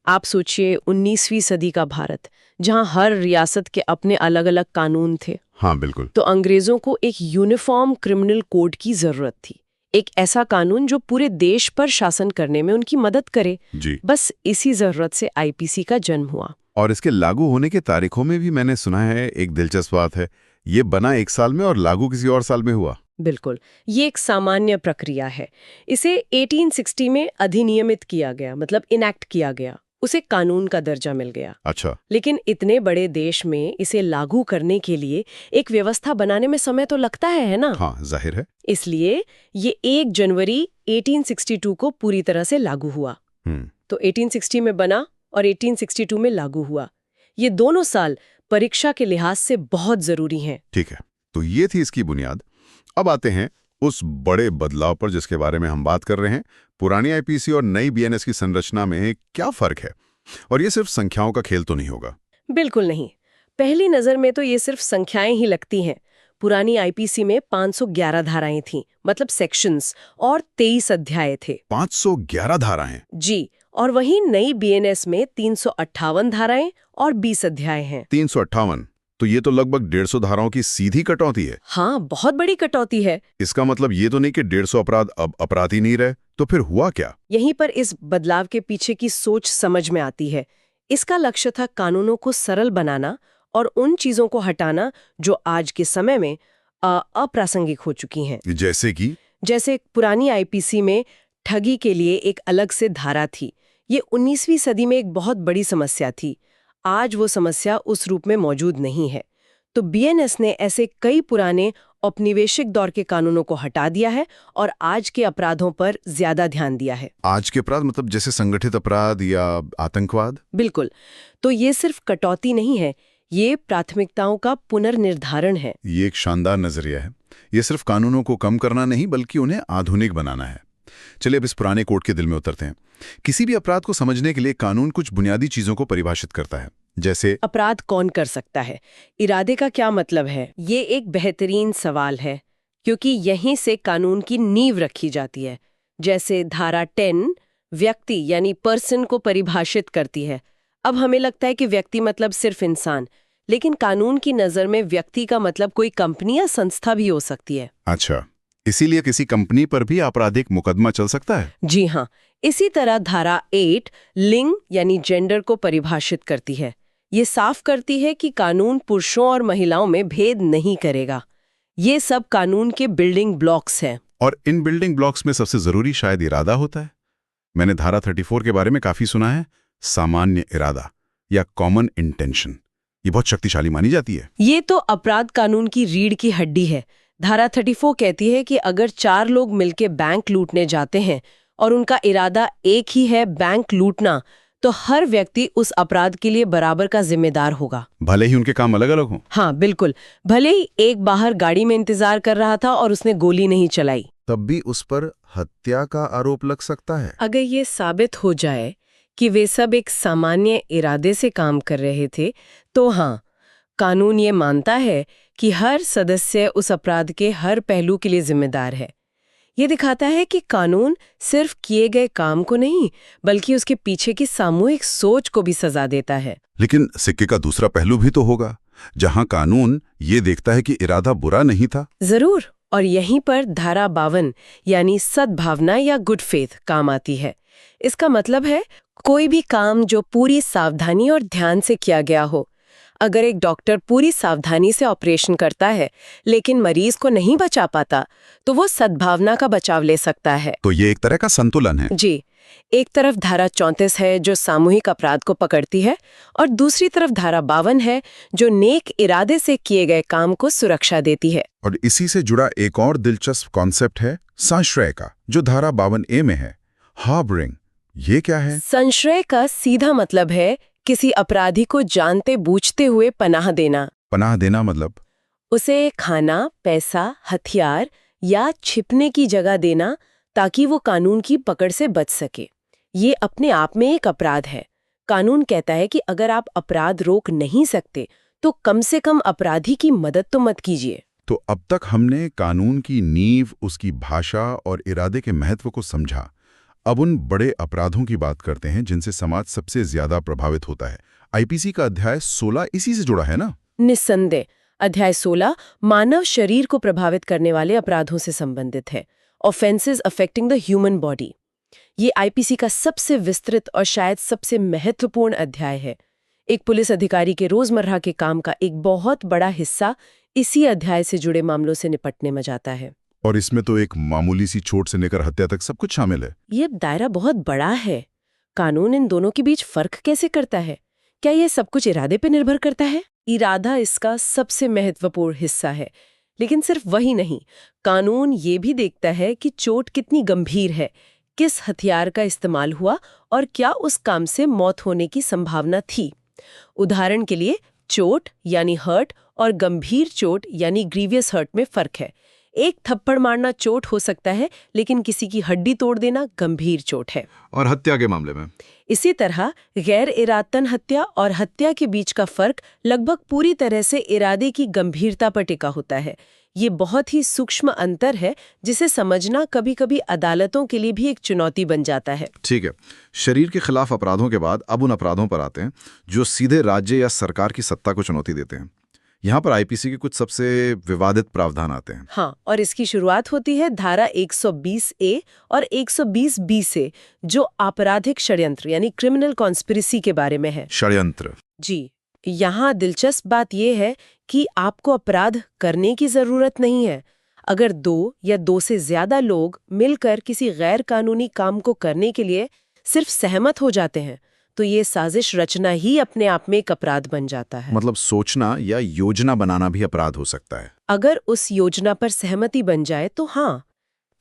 आप सोचिए 19वीं सदी का भारत, जहां हर रियासत के अपने अलग अलग कानून थे। हाँ बिल्कुल। तो अंग्रेजों को एक यूनिफॉर्म क्रिमिनल कोड की जरूरत थी, एक ऐसा कानून जो पूरे देश पर शासन करने में उनकी मदद करे। बस इसी जरूरत से आईपीसी का जन्म हुआ। और इसके लागू होने के तारीखों में भी मैंने सुना है एक दिलचस्प बात है, ये बना एक साल में और लागू किसी और साल में हुआ। बिल्कुल, ये एक सामान्य प्रक्रिया है। इसे 1860 में अधिनियमित किया गया, मतलब इनैक्ट किया गया, उसे कानून का दर्जा मिल गया। अच्छा। लेकिन इतने बड़े देश में इसे लागू करने के लिए एक व्यवस्था बनाने में समय तो लगता है ना? हाँ, जाहिर है। इसलिए ये 1 जनवरी 1862 को पूरी तरह से लागू हुआ। तो 1860 में बना और 1862 में लागू हुआ। ये दोनों साल परीक्षा के लिहाज से बहुत जरूरी हैं। ठीक है, तो ये थी इसकी बुनियाद। अब आते हैं उस बड़े बदलाव पर जिसके बारे में हम बात कर रहे हैं। पुरानी आईपीसी और नई बीएनएस की संरचना में क्या फर्क है? और ये सिर्फ संख्याओं का खेल तो नहीं होगा? बिल्कुल नहीं। पहली नजर में तो ये सिर्फ संख्याएं ही लगती हैं। पुरानी आईपीसी में 511 धाराएं थीं, मतलब सेक्शंस, और 23 अध्याय थे। 511 धाराएं? जी। और वहीं नई बीएनएस में 358 धाराएं और 20 अध्याय हैं। 358? तो ये तो लगभग 150 धाराओं की सीधी कटौती है। हाँ, बहुत बड़ी कटौती है। इसका मतलब ये तो नहीं कि 150 अपराध अब अपराध ही नहीं रहे। तो फिर हुआ क्या? यहीं पर इस बदलाव के पीछे की सोच समझ में आती है। इसका लक्ष्य था कानूनों को सरल बनाना और उन चीजों को हटाना जो आज के समय में अप्रासंगिक हो चुकी हैं। जैसे पुरानी आईपीसी में ठगी के लिए एक अलग से धारा थी। ये 19वीं सदी में एक बहुत बड़ी समस्या थी। आज वो समस्या उस रूप में मौजूद नहीं है। तो बीएनएस ने ऐसे कई पुराने औपनिवेशिक दौर के कानूनों को हटा दिया है और आज के अपराधों पर ज्यादा ध्यान दिया है। आज के अपराध मतलब जैसे संगठित अपराध या आतंकवाद? बिल्कुल। तो ये सिर्फ कटौती नहीं है, ये प्राथमिकताओं का पुनर्निर्धारण है। ये एक शानदार नजरिया है। ये सिर्फ कानूनों को कम करना नहीं बल्कि उन्हें आधुनिक बनाना है। चलिए अब इस पुराने कोड के दिल में उतरते हैं। किसी भी अपराध को समझने के लिए कानून कुछ बुनियादी चीजों को परिभाषित करता है, जैसे अपराध कौन कर सकता है, इरादे का क्या मतलब है। ये एक बेहतरीन सवाल है क्योंकि यहीं से कानून की नींव रखी जाती है। जैसे धारा 10 व्यक्ति यानी पर्सन को परिभाषित करती है। अब हमें लगता है कि व्यक्ति मतलब सिर्फ इंसान, लेकिन कानून की नजर में व्यक्ति का मतलब कोई कंपनी या संस्था भी हो सकती है। अच्छा, इसीलिए किसी कंपनी पर भी आपराधिक मुकदमा चल सकता है? जी हाँ। इसी तरह धारा 8 लिंग यानी जेंडर को परिभाषित करती है। ये साफ करती है कि कानून पुरुषों और महिलाओं में भेद नहीं करेगा। ये सब कानून के बिल्डिंग ब्लॉक्स हैं। और इन बिल्डिंग ब्लॉक्स में सबसे जरूरी शायद इरादा होता है। मैंने धारा 34 के बारे में काफी सुना है, सामान्य इरादा या कॉमन इंटेंशन। ये बहुत शक्तिशाली मानी जाती है। ये तो अपराध कानून की रीढ़ की हड्डी है। धारा 34 कहती है कि अगर 4 लोग मिलकर बैंक लूटने जाते हैं और उनका इरादा एक ही है, बैंक लूटना, तो हर व्यक्ति उस अपराध के लिए बराबर का जिम्मेदार होगा, भले ही उनके काम अलग अलग हों। हाँ बिल्कुल। भले ही एक बाहर गाड़ी में इंतजार कर रहा था और उसने गोली नहीं चलाई, तब भी उस पर हत्या का आरोप लग सकता है। अगर ये साबित हो जाए कि वे सब एक सामान्य इरादे से काम कर रहे थे, तो हाँ, कानून ये मानता है कि हर सदस्य उस अपराध के हर पहलू के लिए जिम्मेदार है। ये दिखाता है कि कानून सिर्फ किए गए काम को नहीं बल्कि उसके पीछे की सामूहिक सोच को भी सजा देता है। लेकिन सिक्के का दूसरा पहलू भी तो होगा, जहां कानून ये देखता है कि इरादा बुरा नहीं था। जरूर। और यहीं पर धारा 52 यानी सद्भावना या गुड फेथ काम आती है। इसका मतलब है कोई भी काम जो पूरी सावधानी और ध्यान से किया गया हो। अगर एक डॉक्टर पूरी सावधानी से ऑपरेशन करता है लेकिन मरीज को नहीं बचा पाता, तो वो सद्भावना का बचाव ले सकता है। तो ये एक तरह का संतुलन है। जी। एक तरफ धारा 34 है जो सामूहिक अपराध को पकड़ती है और दूसरी तरफ धारा 52 है जो नेक इरादे से किए गए काम को सुरक्षा देती है। और इसी से जुड़ा एक और दिलचस्प कॉन्सेप्ट है संश्रय का, जो धारा 52A में है, हार्बरिंग। ये क्या है? संश्रय का सीधा मतलब है किसी अपराधी को जानते बूझते हुए पनाह देना। पनाह देना मतलब उसे खाना, पैसा, हथियार या छिपने की जगह देना ताकि वो कानून की पकड़ से बच सके। ये अपने आप में एक अपराध है। कानून कहता है कि अगर आप अपराध रोक नहीं सकते तो कम से कम अपराधी की मदद तो मत कीजिए। तो अब तक हमने कानून की नींव, उसकी भाषा और इरादे के महत्व को समझा। अब उन बड़े अपराधों की बात करते हैं जिनसे समाज सबसे ज्यादा प्रभावित होता है। आईपीसी का अध्याय 16 इसी से जुड़ा है ना? निस्संदेह। अध्याय 16 मानव शरीर को प्रभावित करने वाले अपराधों से संबंधित है। Offences affecting the human body. ये आईपीसी का सबसे विस्तृत और शायद सबसे महत्वपूर्ण अध्याय है। एक पुलिस अधिकारी के रोजमर्रा के काम का एक बहुत बड़ा हिस्सा इसी अध्याय से जुड़े मामलों से निपटने में जाता है। और इसमें तो एक मामूली सी चोट से लेकर हत्या तक सब कुछ शामिल है। ये दायरा बहुत बड़ा है। कानून इन दोनों के बीच फर्क कैसे करता है? क्या ये सब कुछ इरादे पे निर्भर करता है? इरादा इसका सबसे महत्वपूर्ण हिस्सा है, लेकिन सिर्फ वही नहीं। कानून ये भी देखता है कि चोट कितनी गंभीर है, किस हथियार का इस्तेमाल हुआ और क्या उस काम से मौत होने की संभावना थी। उदाहरण के लिए, चोट यानी हर्ट और गंभीर चोट यानी ग्रीवियस हर्ट में फर्क है। एक थप्पड़ मारना चोट हो सकता है, लेकिन किसी की हड्डी तोड़ देना गंभीर चोट है। और हत्या के मामले में इसी तरह गैर इरादतन हत्या और हत्या के बीच का फर्क लगभग पूरी तरह से इरादे की गंभीरता पर टिका होता है। ये बहुत ही सूक्ष्म अंतर है जिसे समझना कभी-कभी अदालतों के लिए भी एक चुनौती बन जाता है। ठीक है, शरीर के खिलाफ अपराधों के बाद अब उन अपराधों पर आते हैं जो सीधे राज्य या सरकार की सत्ता को चुनौती देते हैं। यहाँ पर आईपीसी के कुछ सबसे विवादित प्रावधान आते हैं। हाँ, और इसकी शुरुआत होती है धारा 120A और 120B से, जो आपराधिक षड्यंत्र यानी क्रिमिनल कॉन्स्पिरेसी के बारे में है। षड्यंत्र। जी, यहाँ दिलचस्प बात यह है कि आपको अपराध करने की जरूरत नहीं है। अगर 2 या 2 से ज्यादा लोग मिलकर किसी गैर कानूनी काम को करने के लिए सिर्फ सहमत हो जाते हैं, तो ये साजिश रचना ही अपने आप में एक अपराध बन जाता है। मतलब सोचना या योजना बनाना भी अपराध हो सकता है। अगर उस योजना पर सहमति बन जाए तो हाँ,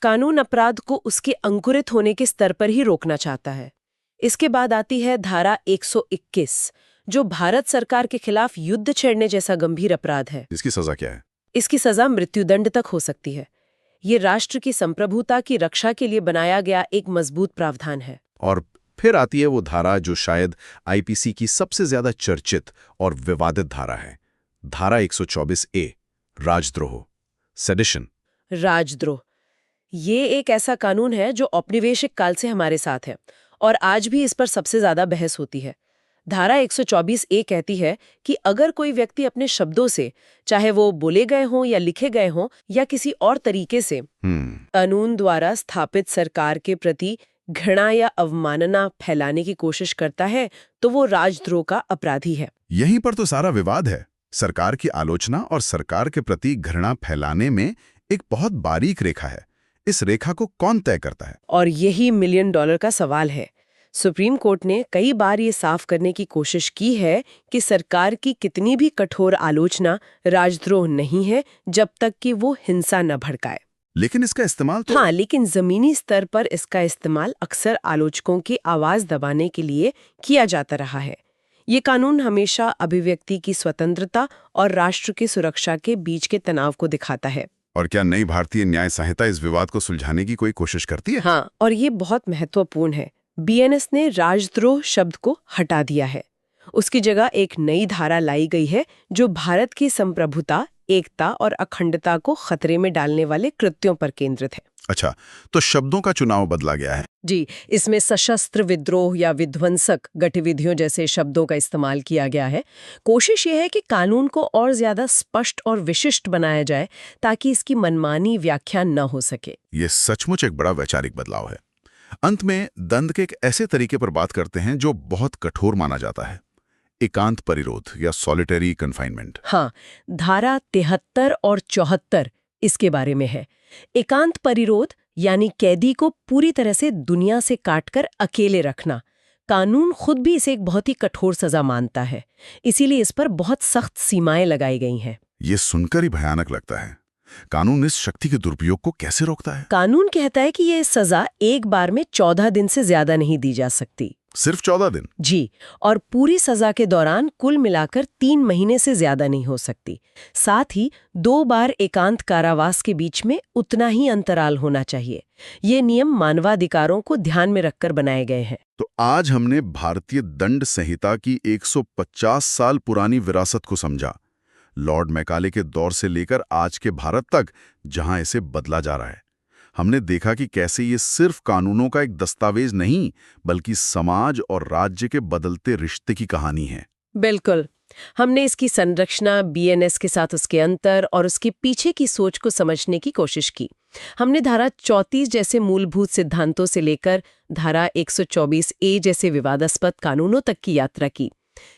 कानून अपराध को उसके अंकुरित होने के स्तर पर ही रोकना चाहता है। इसके बाद आती है धारा 121, जो भारत सरकार के खिलाफ युद्ध छेड़ने जैसा गंभीर अपराध है। इसकी सजा क्या है? इसकी सजा मृत्युदंड तक हो सकती है। ये राष्ट्र की संप्रभुता की रक्षा के लिए बनाया गया एक मजबूत प्रावधान है। और फिर आती है वो धारा जो शायद आईपीसी की सबसे ज्यादा चर्चित और विवादित धारा है, धारा 124A, राजद्रोह, सेडिशन। राजद्रोह ये एक ऐसा कानून है जो औपनिवेशिक काल से हमारे साथ है और आज भी इस पर सबसे ज्यादा बहस होती है। धारा 124A कहती है कि अगर कोई व्यक्ति अपने शब्दों से, चाहे वो बोले गए हों या लिखे गए हों या किसी और तरीके से, कानून द्वारा स्थापित सरकार के प्रति घृणा या अवमानना फैलाने की कोशिश करता है, तो वो राजद्रोह का अपराधी है। यहीं पर तो सारा विवाद है। सरकार की आलोचना और सरकार के प्रति घृणा फैलाने में एक बहुत बारीक रेखा है। इस रेखा को कौन तय करता है? और यही $1 मिलियन का सवाल है। सुप्रीम कोर्ट ने कई बार ये साफ करने की कोशिश की है कि सरकार की कितनी भी कठोर आलोचना राजद्रोह नहीं है जब तक कि वो हिंसा न भड़काए। लेकिन इसका इस्तेमाल तो हाँ, लेकिन जमीनी स्तर पर इसका इस्तेमाल अक्सर आलोचकों की आवाज दबाने के लिए किया जाता रहा है। ये कानून हमेशा अभिव्यक्ति की स्वतंत्रता और राष्ट्र की सुरक्षा के बीच के तनाव को दिखाता है। और क्या नई भारतीय न्याय संहिता इस विवाद को सुलझाने की कोई कोशिश करती है? हाँ, और ये बहुत महत्वपूर्ण है। बीएनएस ने राजद्रोह शब्द को हटा दिया है। उसकी जगह एक नई धारा लाई गई है जो भारत की संप्रभुता, एकता और अखंडता को खतरे में डालने वाले कृत्यों पर केंद्रित है। अच्छा, तो शब्दों का चुनाव बदला गया है। जी, इसमें सशस्त्र विद्रोह या विध्वंसक गतिविधियों जैसे शब्दों का इस्तेमाल किया गया है। कोशिश ये है कि कानून को और ज्यादा स्पष्ट और विशिष्ट बनाया जाए ताकि इसकी मनमानी व्याख्या न हो सके। ये सचमुच एक बड़ा वैचारिक बदलाव है। अंत में दंड के एक ऐसे तरीके पर बात करते हैं जो बहुत कठोर माना जाता है, एकांत परिरोध या सॉलिटरी कन्फाइनमेंट। हाँ, धारा 73 और 74 इसके बारे में है। एकांत परिरोध यानी कैदी को पूरी तरह से दुनिया से काटकर अकेले रखना। कानून खुद भी इसे एक बहुत ही कठोर सजा मानता है, इसीलिए इस पर बहुत सख्त सीमाएं लगाई गई हैं। ये सुनकर ही भयानक लगता है। कानून इस शक्ति के दुरुपयोग को कैसे रोकता है? कानून कहता है कि ये सजा एक बार में 14 दिन से ज्यादा नहीं दी जा सकती। सिर्फ 14 दिन? जी, और पूरी सजा के दौरान कुल मिलाकर 3 महीने से ज्यादा नहीं हो सकती। साथ ही 2 बार एकांत कारावास के बीच में उतना ही अंतराल होना चाहिए। ये नियम मानवाधिकारों को ध्यान में रखकर बनाए गए हैं। तो आज हमने भारतीय दंड संहिता की 150 साल पुरानी विरासत को समझा, लॉर्ड मैकाले के दौर से लेकर आज के भारत तक, जहां इसे बदला जा रहा है। हमने देखा कि कैसे ये सिर्फ कानूनों का एक दस्तावेज नहीं, बल्कि समाज और राज्य के बदलते रिश्ते की कहानी है। बिल्कुल, हमने इसकी संरचना, बीएनएस के साथ उसके अंतर और उसके पीछे की सोच को समझने की कोशिश की। हमने धारा 34 जैसे मूलभूत सिद्धांतों से लेकर धारा 124A जैसे विवादास्पद कानूनों तक की यात्रा की।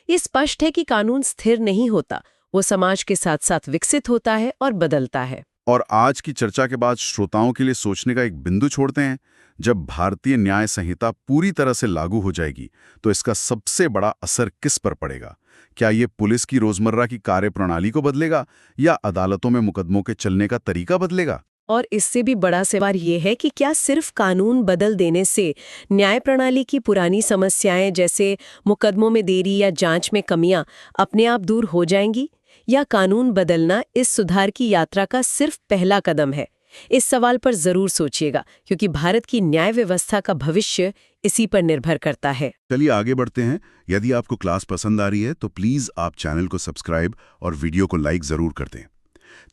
ये स्पष्ट है कि कानून स्थिर नहीं होता, वो समाज के साथ साथ विकसित होता है और बदलता है। और आज की चर्चा के बाद श्रोताओं के लिए सोचने का एक बिंदु छोड़ते हैं। जब भारतीय न्याय संहिता पूरी तरह से लागू हो जाएगी, तो इसका सबसे बड़ा असर किस पर पड़ेगा? क्या ये पुलिस की रोजमर्रा की कार्यप्रणाली को बदलेगा या अदालतों में मुकदमों के चलने का तरीका बदलेगा? और इससे भी बड़ा सवाल ये है कि क्या सिर्फ कानून बदल देने से न्याय प्रणाली की पुरानी समस्याएं जैसे मुकदमों में देरी या जांच में कमियां अपने आप दूर हो जाएंगी, या कानून बदलना इस सुधार की यात्रा का सिर्फ पहला कदम है? इस सवाल पर जरूर सोचिएगा, क्योंकि भारत की न्याय व्यवस्था का भविष्य इसी पर निर्भर करता है। चलिए आगे बढ़ते हैं। यदि आपको क्लास पसंद आ रही है तो प्लीज आप चैनल को सब्सक्राइब और वीडियो को लाइक जरूर कर दें।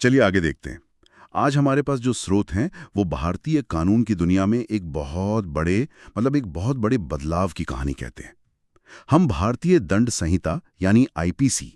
चलिए आगे देखते हैं। आज हमारे पास जो स्रोत हैं वो भारतीय कानून की दुनिया में एक बहुत बड़े बदलाव की कहानी कहते हैं। हम भारतीय दंड संहिता यानी आईपीसी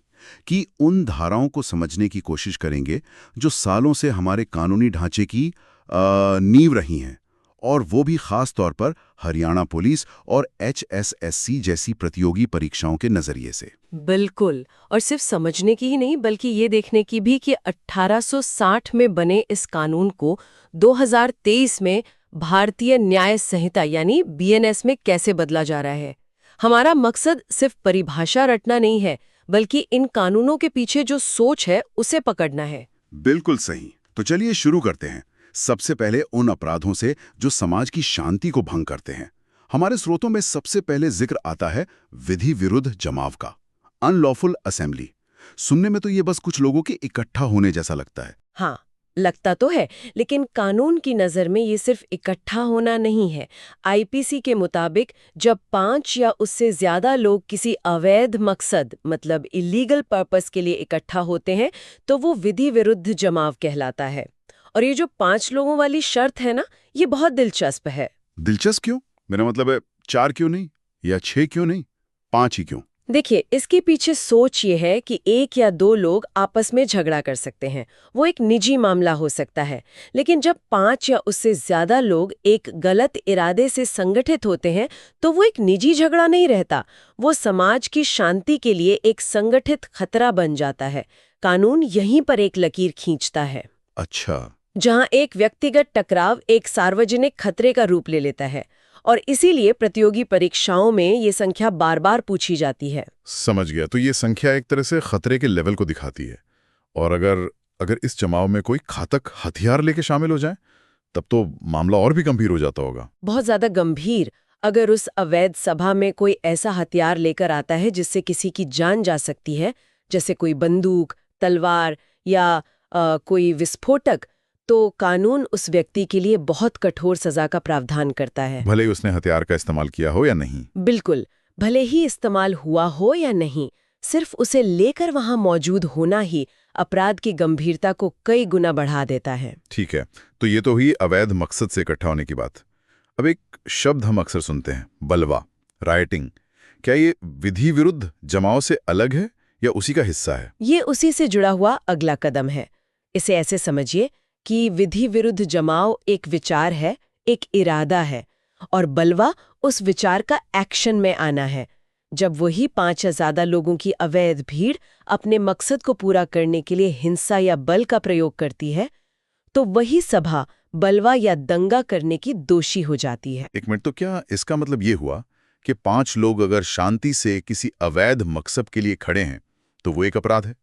की उन धाराओं को समझने की कोशिश करेंगे जो सालों से हमारे कानूनी ढांचे की नींव रही हैं और वो भी खास तौर पर हरियाणा पुलिस और HSSC जैसी प्रतियोगी परीक्षाओं के नजरिए से। बिल्कुल, और सिर्फ समझने की ही नहीं बल्कि ये देखने की भी कि 1860 में बने इस कानून को 2023 में भारतीय न्याय संहिता यानी BNS में कैसे बदला जा रहा है। हमारा मकसद सिर्फ परिभाषा रटना नहीं है, बल्कि इन कानूनों के पीछे जो सोच है उसे पकड़ना है। बिल्कुल सही। तो चलिए शुरू करते हैं। सबसे पहले उन अपराधों से जो समाज की शांति को भंग करते हैं। हमारे स्रोतों में सबसे पहले जिक्र आता है विधि विरुद्ध जमाव का, अनलॉफुल असेंबली। सुनने में तो ये बस कुछ लोगों के इकट्ठा होने जैसा लगता है। हाँ, लगता तो है, लेकिन कानून की नज़र में ये सिर्फ इकट्ठा होना नहीं है। IPC के मुताबिक जब 5 या उससे ज़्यादा लोग किसी अवैध मकसद मतलब इलीगल पर्पस के लिए इकट्ठा होते हैं तो वो विधि विरुद्ध जमाव कहलाता है। और ये जो 5 लोगों वाली शर्त है ना, ये बहुत दिलचस्प है। दिलचस्प क्यों? मेरा मतलब है 4 क्यों नहीं, या 6 क्यों नहीं, 5 ही क्यों? देखिए, इसके पीछे सोच ये है कि 1 या 2 लोग आपस में झगड़ा कर सकते हैं, वो एक निजी मामला हो सकता है। लेकिन जब 5 या उससे ज्यादा लोग एक गलत इरादे से संगठित होते हैं तो वो एक निजी झगड़ा नहीं रहता, वो समाज की शांति के लिए एक संगठित खतरा बन जाता है। कानून यहीं पर एक लकीर खींचता है। अच्छा। जहां एक व्यक्तिगत टकराव एक सार्वजनिक खतरे का रूप ले लेता है, और इसीलिए प्रतियोगी परीक्षाओं में ये संख्या बार बार पूछी जाती है। समझ गया। तो ये संख्या एक तरह से खतरे के लेवल को दिखाती है। और अगर इस जमाव में कोई घातक हथियार लेके शामिल हो जाए तब तो मामला और भी गंभीर हो जाता होगा। बहुत ज्यादा गंभीर। अगर उस अवैध सभा में कोई ऐसा हथियार लेकर आता है जिससे किसी की जान जा सकती है, जैसे कोई बंदूक, तलवार या कोई विस्फोटक, तो कानून उस व्यक्ति के लिए बहुत कठोर सजा का प्रावधान करता है, भले ही उसने हथियार का इस्तेमाल किया हो या नहीं। बिल्कुल, भले ही इस्तेमाल हुआ हो या नहीं, सिर्फ उसे लेकर वहां मौजूद होना ही अपराध की गंभीरता को कई गुना बढ़ा देता है। ठीक है, तो ये तो हुई अवैध मकसद से इकट्ठा होने की बात। अब एक शब्द हम अक्सर सुनते हैं, बलवा, राइटिंग। क्या ये विधि विरुद्ध जमाव से अलग है या उसी का हिस्सा है? ये उसी से जुड़ा हुआ अगला कदम है। इसे ऐसे समझिए कि विधि विरुद्ध जमाव एक विचार है, एक इरादा है, और बलवा उस विचार का एक्शन में आना है। जब वही 5 या ज्यादा लोगों की अवैध भीड़ अपने मकसद को पूरा करने के लिए हिंसा या बल का प्रयोग करती है, तो वही सभा बलवा या दंगा करने की दोषी हो जाती है। एक मिनट, तो क्या इसका मतलब ये हुआ कि 5 लोग अगर शांति से किसी अवैध मकसद के लिए खड़े हैं तो वो एक अपराध है,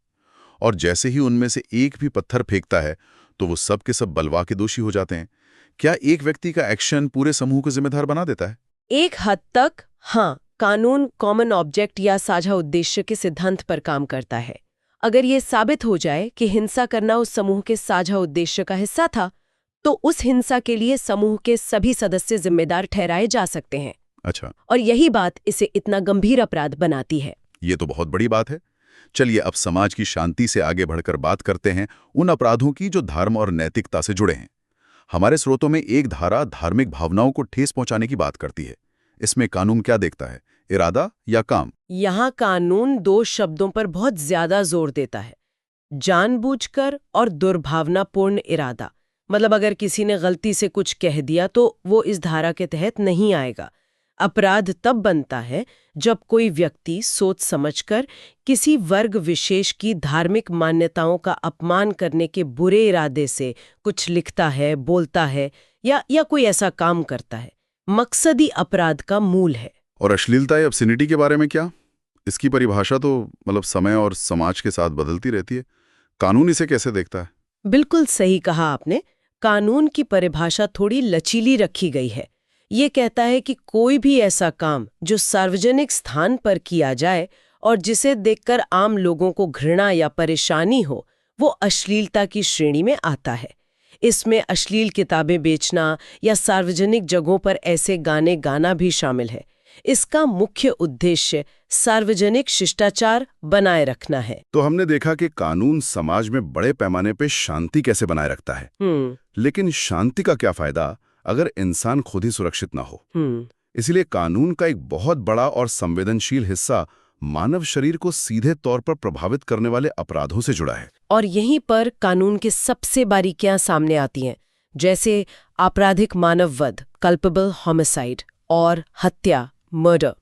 और जैसे ही उनमें से एक भी पत्थर फेंकता है तो वो सब के सब बलवा के दोषी हो जाते हैं? क्या एक व्यक्ति का एक्शन पूरे समूह को जिम्मेदार बना देता है? एक हद तक हाँ, कानून कॉमन ऑब्जेक्ट या साझा उद्देश्य के सिद्धांत पर काम करता है। अगर ये साबित हो जाए कि हिंसा करना उस समूह के साझा उद्देश्य का हिस्सा था, तो उस हिंसा के लिए समूह के सभी सदस्य जिम्मेदार ठहराए जा सकते हैं। अच्छा। और यही बात इसे इतना गंभीर अपराध बनाती है। ये तो बहुत बड़ी बात है। चलिए अब समाज की शांति से आगे बढ़कर बात करते हैं उन अपराधों की जो धर्म और नैतिकता से जुड़े हैं। हमारे स्रोतों में एक धारा धार्मिक भावनाओं को ठेस पहुंचाने की बात करती है। इसमें कानून क्या देखता है, इरादा या काम? यहाँ कानून 2 शब्दों पर बहुत ज्यादा जोर देता है, जानबूझकर और दुर्भावनापूर्ण इरादा। मतलब अगर किसी ने गलती से कुछ कह दिया तो वो इस धारा के तहत नहीं आएगा। अपराध तब बनता है जब कोई व्यक्ति सोच समझकर किसी वर्ग विशेष की धार्मिक मान्यताओं का अपमान करने के बुरे इरादे से कुछ लिखता है, बोलता है या कोई ऐसा काम करता है। मकसदी अपराध का मूल है। और अश्लीलता या ऑब्सिनिटी के बारे में क्या? इसकी परिभाषा तो मतलब समय और समाज के साथ बदलती रहती है। कानून इसे कैसे देखता है? बिल्कुल सही कहा आपने। कानून की परिभाषा थोड़ी लचीली रखी गई है। ये कहता है कि कोई भी ऐसा काम जो सार्वजनिक स्थान पर किया जाए और जिसे देखकर आम लोगों को घृणा या परेशानी हो, वो अश्लीलता की श्रेणी में आता है। इसमें अश्लील किताबें बेचना या सार्वजनिक जगहों पर ऐसे गाने गाना भी शामिल है। इसका मुख्य उद्देश्य सार्वजनिक शिष्टाचार बनाए रखना है। तो हमने देखा कि कानून समाज में बड़े पैमाने पे शांति कैसे बनाए रखता है। लेकिन शांति का क्या फायदा अगर इंसान खुद ही सुरक्षित ना हो? इसलिए कानून का एक बहुत बड़ा और संवेदनशील हिस्सा मानव शरीर को सीधे तौर पर प्रभावित करने वाले अपराधों से जुड़ा है। और यहीं पर कानून की सबसे बारीकियां सामने आती हैं। जैसे आपराधिक मानववध कल्पेबल होमिसाइड और हत्या मर्डर।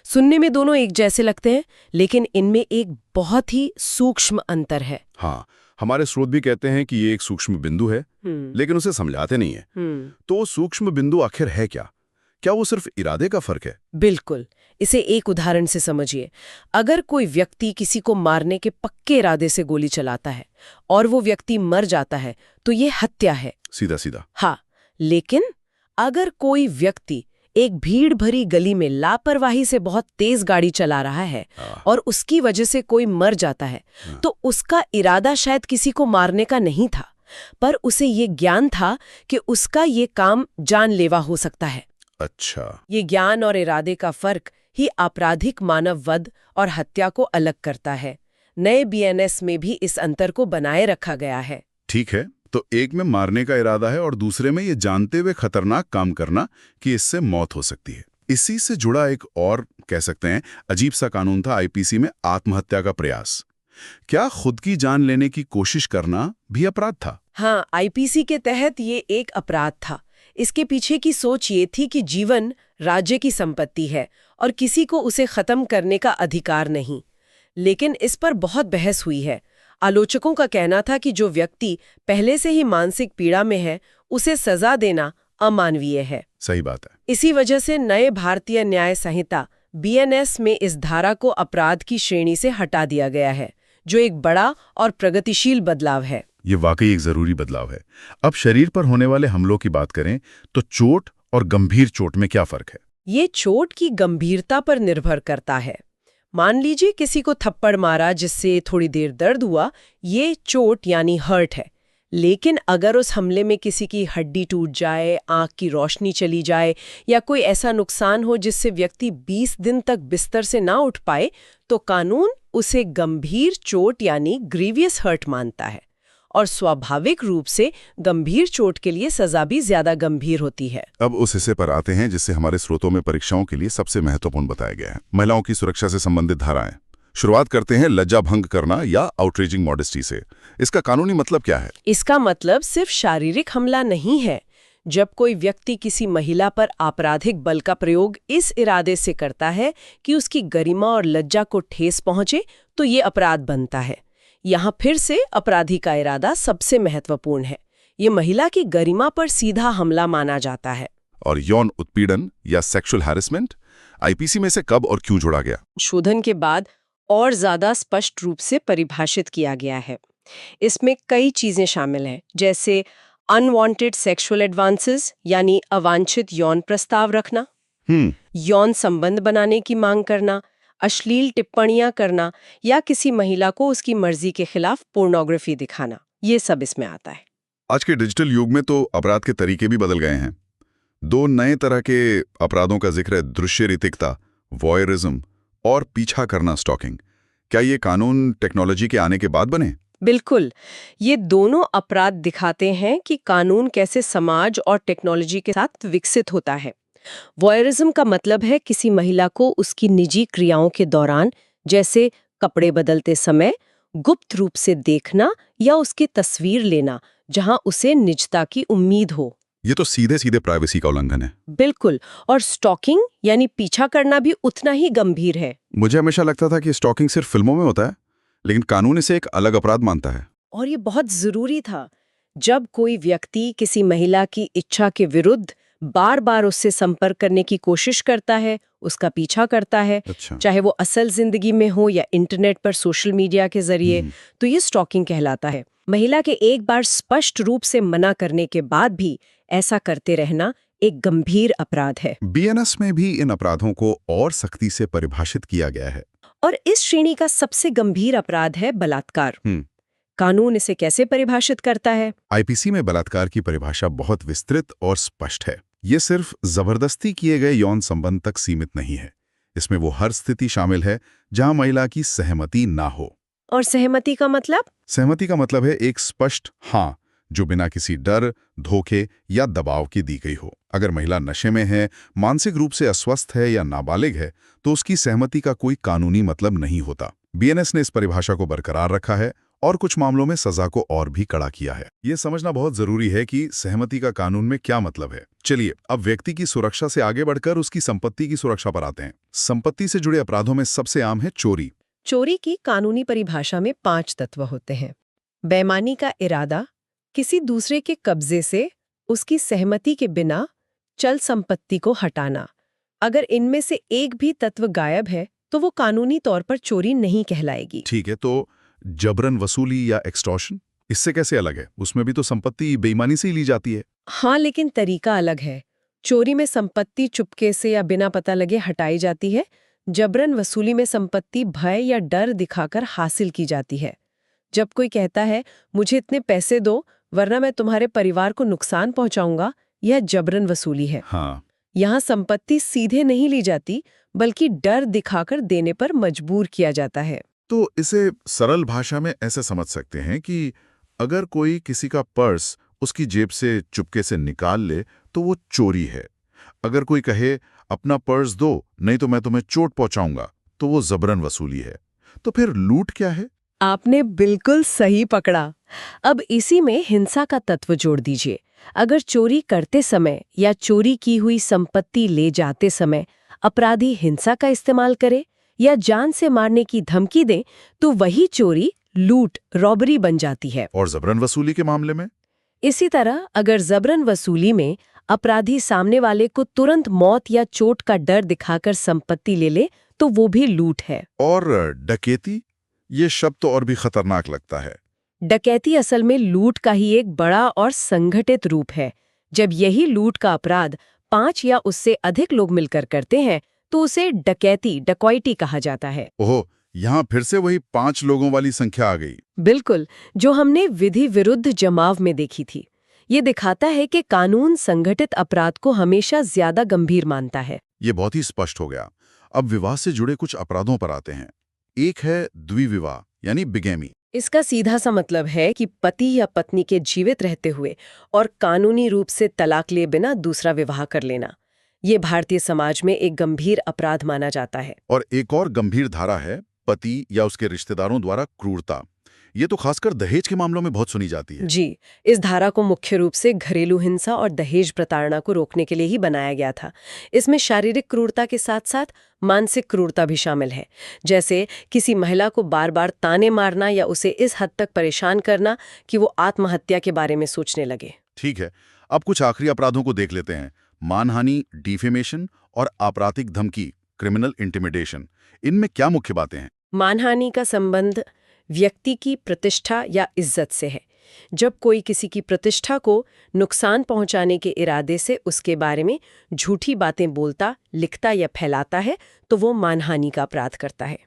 सुनने में दोनों एक जैसे लगते हैं, लेकिन इनमें एक बहुत ही सूक्ष्म अंतर है। हाँ, हमारे स्रोत भी कहते हैं कि ये एक सूक्ष्म बिंदु है, लेकिन उसे समझाते नहीं है। तो वो सूक्ष्म बिंदु आखिर है क्या? क्या वो सिर्फ इरादे का फर्क है? बिल्कुल। इसे एक उदाहरण से समझिए। अगर कोई व्यक्ति किसी को मारने के पक्के इरादे से गोली चलाता है और वो व्यक्ति मर जाता है, तो ये हत्या है। सीधा सीधा। हाँ, लेकिन अगर कोई व्यक्ति एक भीड़ भरी गली में लापरवाही से बहुत तेज गाड़ी चला रहा है और उसकी वजह से कोई मर जाता है, तो उसका इरादा शायद किसी को मारने का नहीं था, पर उसे ये ज्ञान था कि उसका ये काम जानलेवा हो सकता है। अच्छा, ये ज्ञान और इरादे का फर्क ही आपराधिक मानववध और हत्या को अलग करता है। नए बीएनएस में भी इस अंतर को बनाए रखा गया है। ठीक है। तो एक में मारने का इरादा है और दूसरे में ये जानते हुए खतरनाक काम करना कि इससे मौत हो सकती है। इसी से जुड़ा एक और कह सकते हैं अजीब सा कानून था आईपीसी में, आत्महत्या का प्रयास। क्या खुद की जान लेने की कोशिश करना भी अपराध था? हाँ, आईपीसी के तहत ये एक अपराध था। इसके पीछे की सोच ये थी कि जीवन राज्य की संपत्ति है और किसी को उसे खत्म करने का अधिकार नहीं। लेकिन इस पर बहुत बहस हुई है। आलोचकों का कहना था कि जो व्यक्ति पहले से ही मानसिक पीड़ा में है, उसे सजा देना अमानवीय है। सही बात है। इसी वजह से नए भारतीय न्याय संहिता बीएनएस में इस धारा को अपराध की श्रेणी से हटा दिया गया है, जो एक बड़ा और प्रगतिशील बदलाव है। ये वाकई एक जरूरी बदलाव है। अब शरीर पर होने वाले हमलों की बात करें तो चोट और गंभीर चोट में क्या फर्क है? ये चोट की गंभीरता पर निर्भर करता है। मान लीजिए किसी को थप्पड़ मारा जिससे थोड़ी देर दर्द हुआ, ये चोट यानी हर्ट है। लेकिन अगर उस हमले में किसी की हड्डी टूट जाए, आंख की रोशनी चली जाए या कोई ऐसा नुकसान हो जिससे व्यक्ति 20 दिन तक बिस्तर से ना उठ पाए, तो कानून उसे गंभीर चोट यानी ग्रीवियस हर्ट मानता है। और स्वाभाविक रूप से गंभीर चोट के लिए सजा भी ज्यादा गंभीर होती है। अब उस हिस्से पर आते हैं जिससे हमारे स्रोतों में परीक्षाओं के लिए सबसे महत्वपूर्ण बताया गया है, महिलाओं की सुरक्षा से संबंधित धाराएं। शुरुआत करते हैं लज्जा भंग करना या आउटरेजिंग मॉडेस्टी से। इसका कानूनी मतलब क्या है? इसका मतलब सिर्फ शारीरिक हमला नहीं है। जब कोई व्यक्ति किसी महिला पर आपराधिक बल का प्रयोग इस इरादे से करता है कि उसकी गरिमा और लज्जा को ठेस पहुंचे, तो ये अपराध बनता है। यहाँ फिर से अपराधी का इरादा सबसे महत्वपूर्ण है। ये महिला की गरिमा पर सीधा हमला माना जाता है। और यौन उत्पीड़न या सेक्सुअल हैरेसमेंट आईपीसी में से कब और क्यों जोड़ा गया? शोधन के बाद और ज्यादा स्पष्ट रूप से परिभाषित किया गया है। इसमें कई चीजें शामिल हैं, जैसे अनवांटेड सेक्सुअल एडवांसेस यानी अवांछित यौन प्रस्ताव रखना, यौन संबंध बनाने की मांग करना, अश्लील टिप्पणियां करना या किसी महिला को उसकी मर्जी के खिलाफ पोर्नोग्राफी दिखाना, ये सब इसमें आता है। आज के डिजिटल युग में तो अपराध के तरीके भी बदल गए हैं। 2 नए तरह के अपराधों का जिक्र है, दृश्य रीतिकता वॉयरिज्म और पीछा करना स्टॉकिंग। क्या ये कानून टेक्नोलॉजी के आने के बाद बने? बिल्कुल। ये दोनों अपराध दिखाते हैं कि कानून कैसे समाज और टेक्नोलॉजी के साथ विकसित होता है। वॉयरिज्म का मतलब है किसी महिला को उसकी निजी क्रियाओं के दौरान, जैसे कपड़े बदलते समय, गुप्त रूप से देखना या उसकी तस्वीर लेना जहां उसे निजता की उम्मीद हो। ये तो सीधे सीधे प्राइवेसी का उल्लंघन है। बिल्कुल। और स्टॉकिंग यानी पीछा करना भी उतना ही गंभीर है। मुझे हमेशा लगता था कि स्टॉकिंग सिर्फ फिल्मों में होता है, लेकिन कानून इसे एक अलग अपराध मानता है। और ये बहुत जरूरी था। जब कोई व्यक्ति किसी महिला की इच्छा के विरुद्ध बार बार उससे संपर्क करने की कोशिश करता है, उसका पीछा करता है, चाहे वो असल जिंदगी में हो या इंटरनेट पर सोशल मीडिया के जरिए, तो ये स्टॉकिंग कहलाता है। महिला के एक बार स्पष्ट रूप से मना करने के बाद भी ऐसा करते रहना एक गंभीर अपराध है। बीएनएस में भी इन अपराधों को और सख्ती से परिभाषित किया गया है। और इस श्रेणी का सबसे गंभीर अपराध है बलात्कार। कानून इसे कैसे परिभाषित करता है? आईपीसी में बलात्कार की परिभाषा बहुत विस्तृत और स्पष्ट है। ये सिर्फ जबरदस्ती किए गए यौन संबंध तक सीमित नहीं है। इसमें वो हर स्थिति शामिल है जहां महिला की सहमति ना हो। और सहमति का मतलब? सहमति का मतलब है एक स्पष्ट हाँ, जो बिना किसी डर, धोखे या दबाव की दी गई हो। अगर महिला नशे में है, मानसिक रूप से अस्वस्थ है या नाबालिग है, तो उसकी सहमति का कोई कानूनी मतलब नहीं होता। बीएनएस ने इस परिभाषा को बरकरार रखा है और कुछ मामलों में सजा को और भी कड़ा किया है। ये समझना बहुत जरूरी है कि सहमति का कानून में क्या मतलब है। चलिए अब व्यक्ति की सुरक्षा से आगे बढ़कर उसकी संपत्ति की सुरक्षा पर आते हैं। संपत्ति से जुड़े अपराधों में सबसे आम है चोरी। चोरी की कानूनी परिभाषा में 5 तत्व होते हैं। बेईमानी का इरादा, किसी दूसरे के कब्जे से उसकी सहमति के बिना चल संपत्ति को हटाना। अगर इनमें से एक भी तत्व गायब है तो वो कानूनी तौर पर चोरी नहीं कहलाएगी। ठीक है, तो जबरन वसूली या एक्सटॉर्शन इससे कैसे अलग है? उसमें भी तो संपत्ति बेईमानी से ही ली जाती है। हाँ, लेकिन तरीका अलग है। चोरी में संपत्ति चुपके से या बिना पता लगे हटाई जाती है। जबरन वसूली में संपत्ति भय या डर दिखाकर हासिल की जाती है। जब कोई कहता है मुझे इतने पैसे दो वरना मैं तुम्हारे परिवार को नुकसान पहुंचाऊंगा, यह जबरन वसूली है। हाँ, यहाँ संपत्ति सीधे नहीं ली जाती बल्कि डर दिखाकर देने पर मजबूर किया जाता है। तो इसे सरल भाषा में ऐसे समझ सकते हैं कि अगर कोई किसी का पर्स उसकी जेब से चुपके से निकाल ले तो वो चोरी है। अगर कोई कहे अपना पर्स दो नहीं तो मैं तुम्हें चोट पहुंचाऊंगा, तो वो जबरन वसूली है। तो फिर लूट क्या है? आपने बिल्कुल सही पकड़ा। अब इसी में हिंसा का तत्व जोड़ दीजिए। अगर चोरी करते समय या चोरी की हुई संपत्ति ले जाते समय अपराधी हिंसा का इस्तेमाल करे या जान से मारने की धमकी दे तो वही चोरी, लूट, रॉबरी बन जाती है। और जबरन वसूली के मामले में? इसी तरह अगर जबरन वसूली में अपराधी सामने वाले को तुरंत मौत या चोट का डर दिखाकर संपत्ति ले ले तो वो भी लूट है। और डकैती, ये शब्द तो और भी खतरनाक लगता है। डकैती असल में लूट का ही एक बड़ा और संगठित रूप है। जब यही लूट का अपराध 5 या उससे अधिक लोग मिलकर करते हैं तो उसे डकैती कहा जाता है। ओह, यहाँ फिर से वही 5 लोगों वाली संख्या आ गई। बिल्कुल, जो हमने विधि विरुद्ध जमाव में देखी थी। ये दिखाता है कि कानून संगठित अपराध को हमेशा ज्यादा गंभीर मानता है। ये बहुत ही स्पष्ट हो गया। अब विवाह से जुड़े कुछ अपराधों पर आते हैं। एक है द्विविवाह यानी बिगैमी। इसका सीधा सा मतलब है कि पति या पत्नी के जीवित रहते हुए और कानूनी रूप से तलाक लिए बिना दूसरा विवाह कर लेना। ये भारतीय समाज में एक गंभीर अपराध माना जाता है। और एक और गंभीर धारा है पति या उसके रिश्तेदारों द्वारा क्रूरता। ये तो खासकर दहेज के मामलों में बहुत सुनी जाती है। जी, इस धारा को मुख्य रूप से घरेलू हिंसा और दहेज प्रताड़ना को रोकने के लिए ही बनाया गया था। इसमें शारीरिक क्रूरता के साथ साथ मानसिक क्रूरता भी शामिल है, जैसे किसी महिला को बार बार ताने मारना या उसे इस हद तक परेशान करना कि वो आत्महत्या के बारे में सोचने लगे। ठीक है, अब कुछ आखिरी अपराधों को देख लेते हैं। मानहानि, डिफेमेशन और आपराधिक धमकी, क्रिमिनल इंटिमिडेशन। इनमें क्या मुख्य बातें हैं? मानहानि का संबंध व्यक्ति की प्रतिष्ठा या इज्जत से है। जब कोई किसी की प्रतिष्ठा को नुकसान पहुंचाने के इरादे से उसके बारे में झूठी बातें बोलता, लिखता या फैलाता है तो वो मानहानि का अपराध करता है।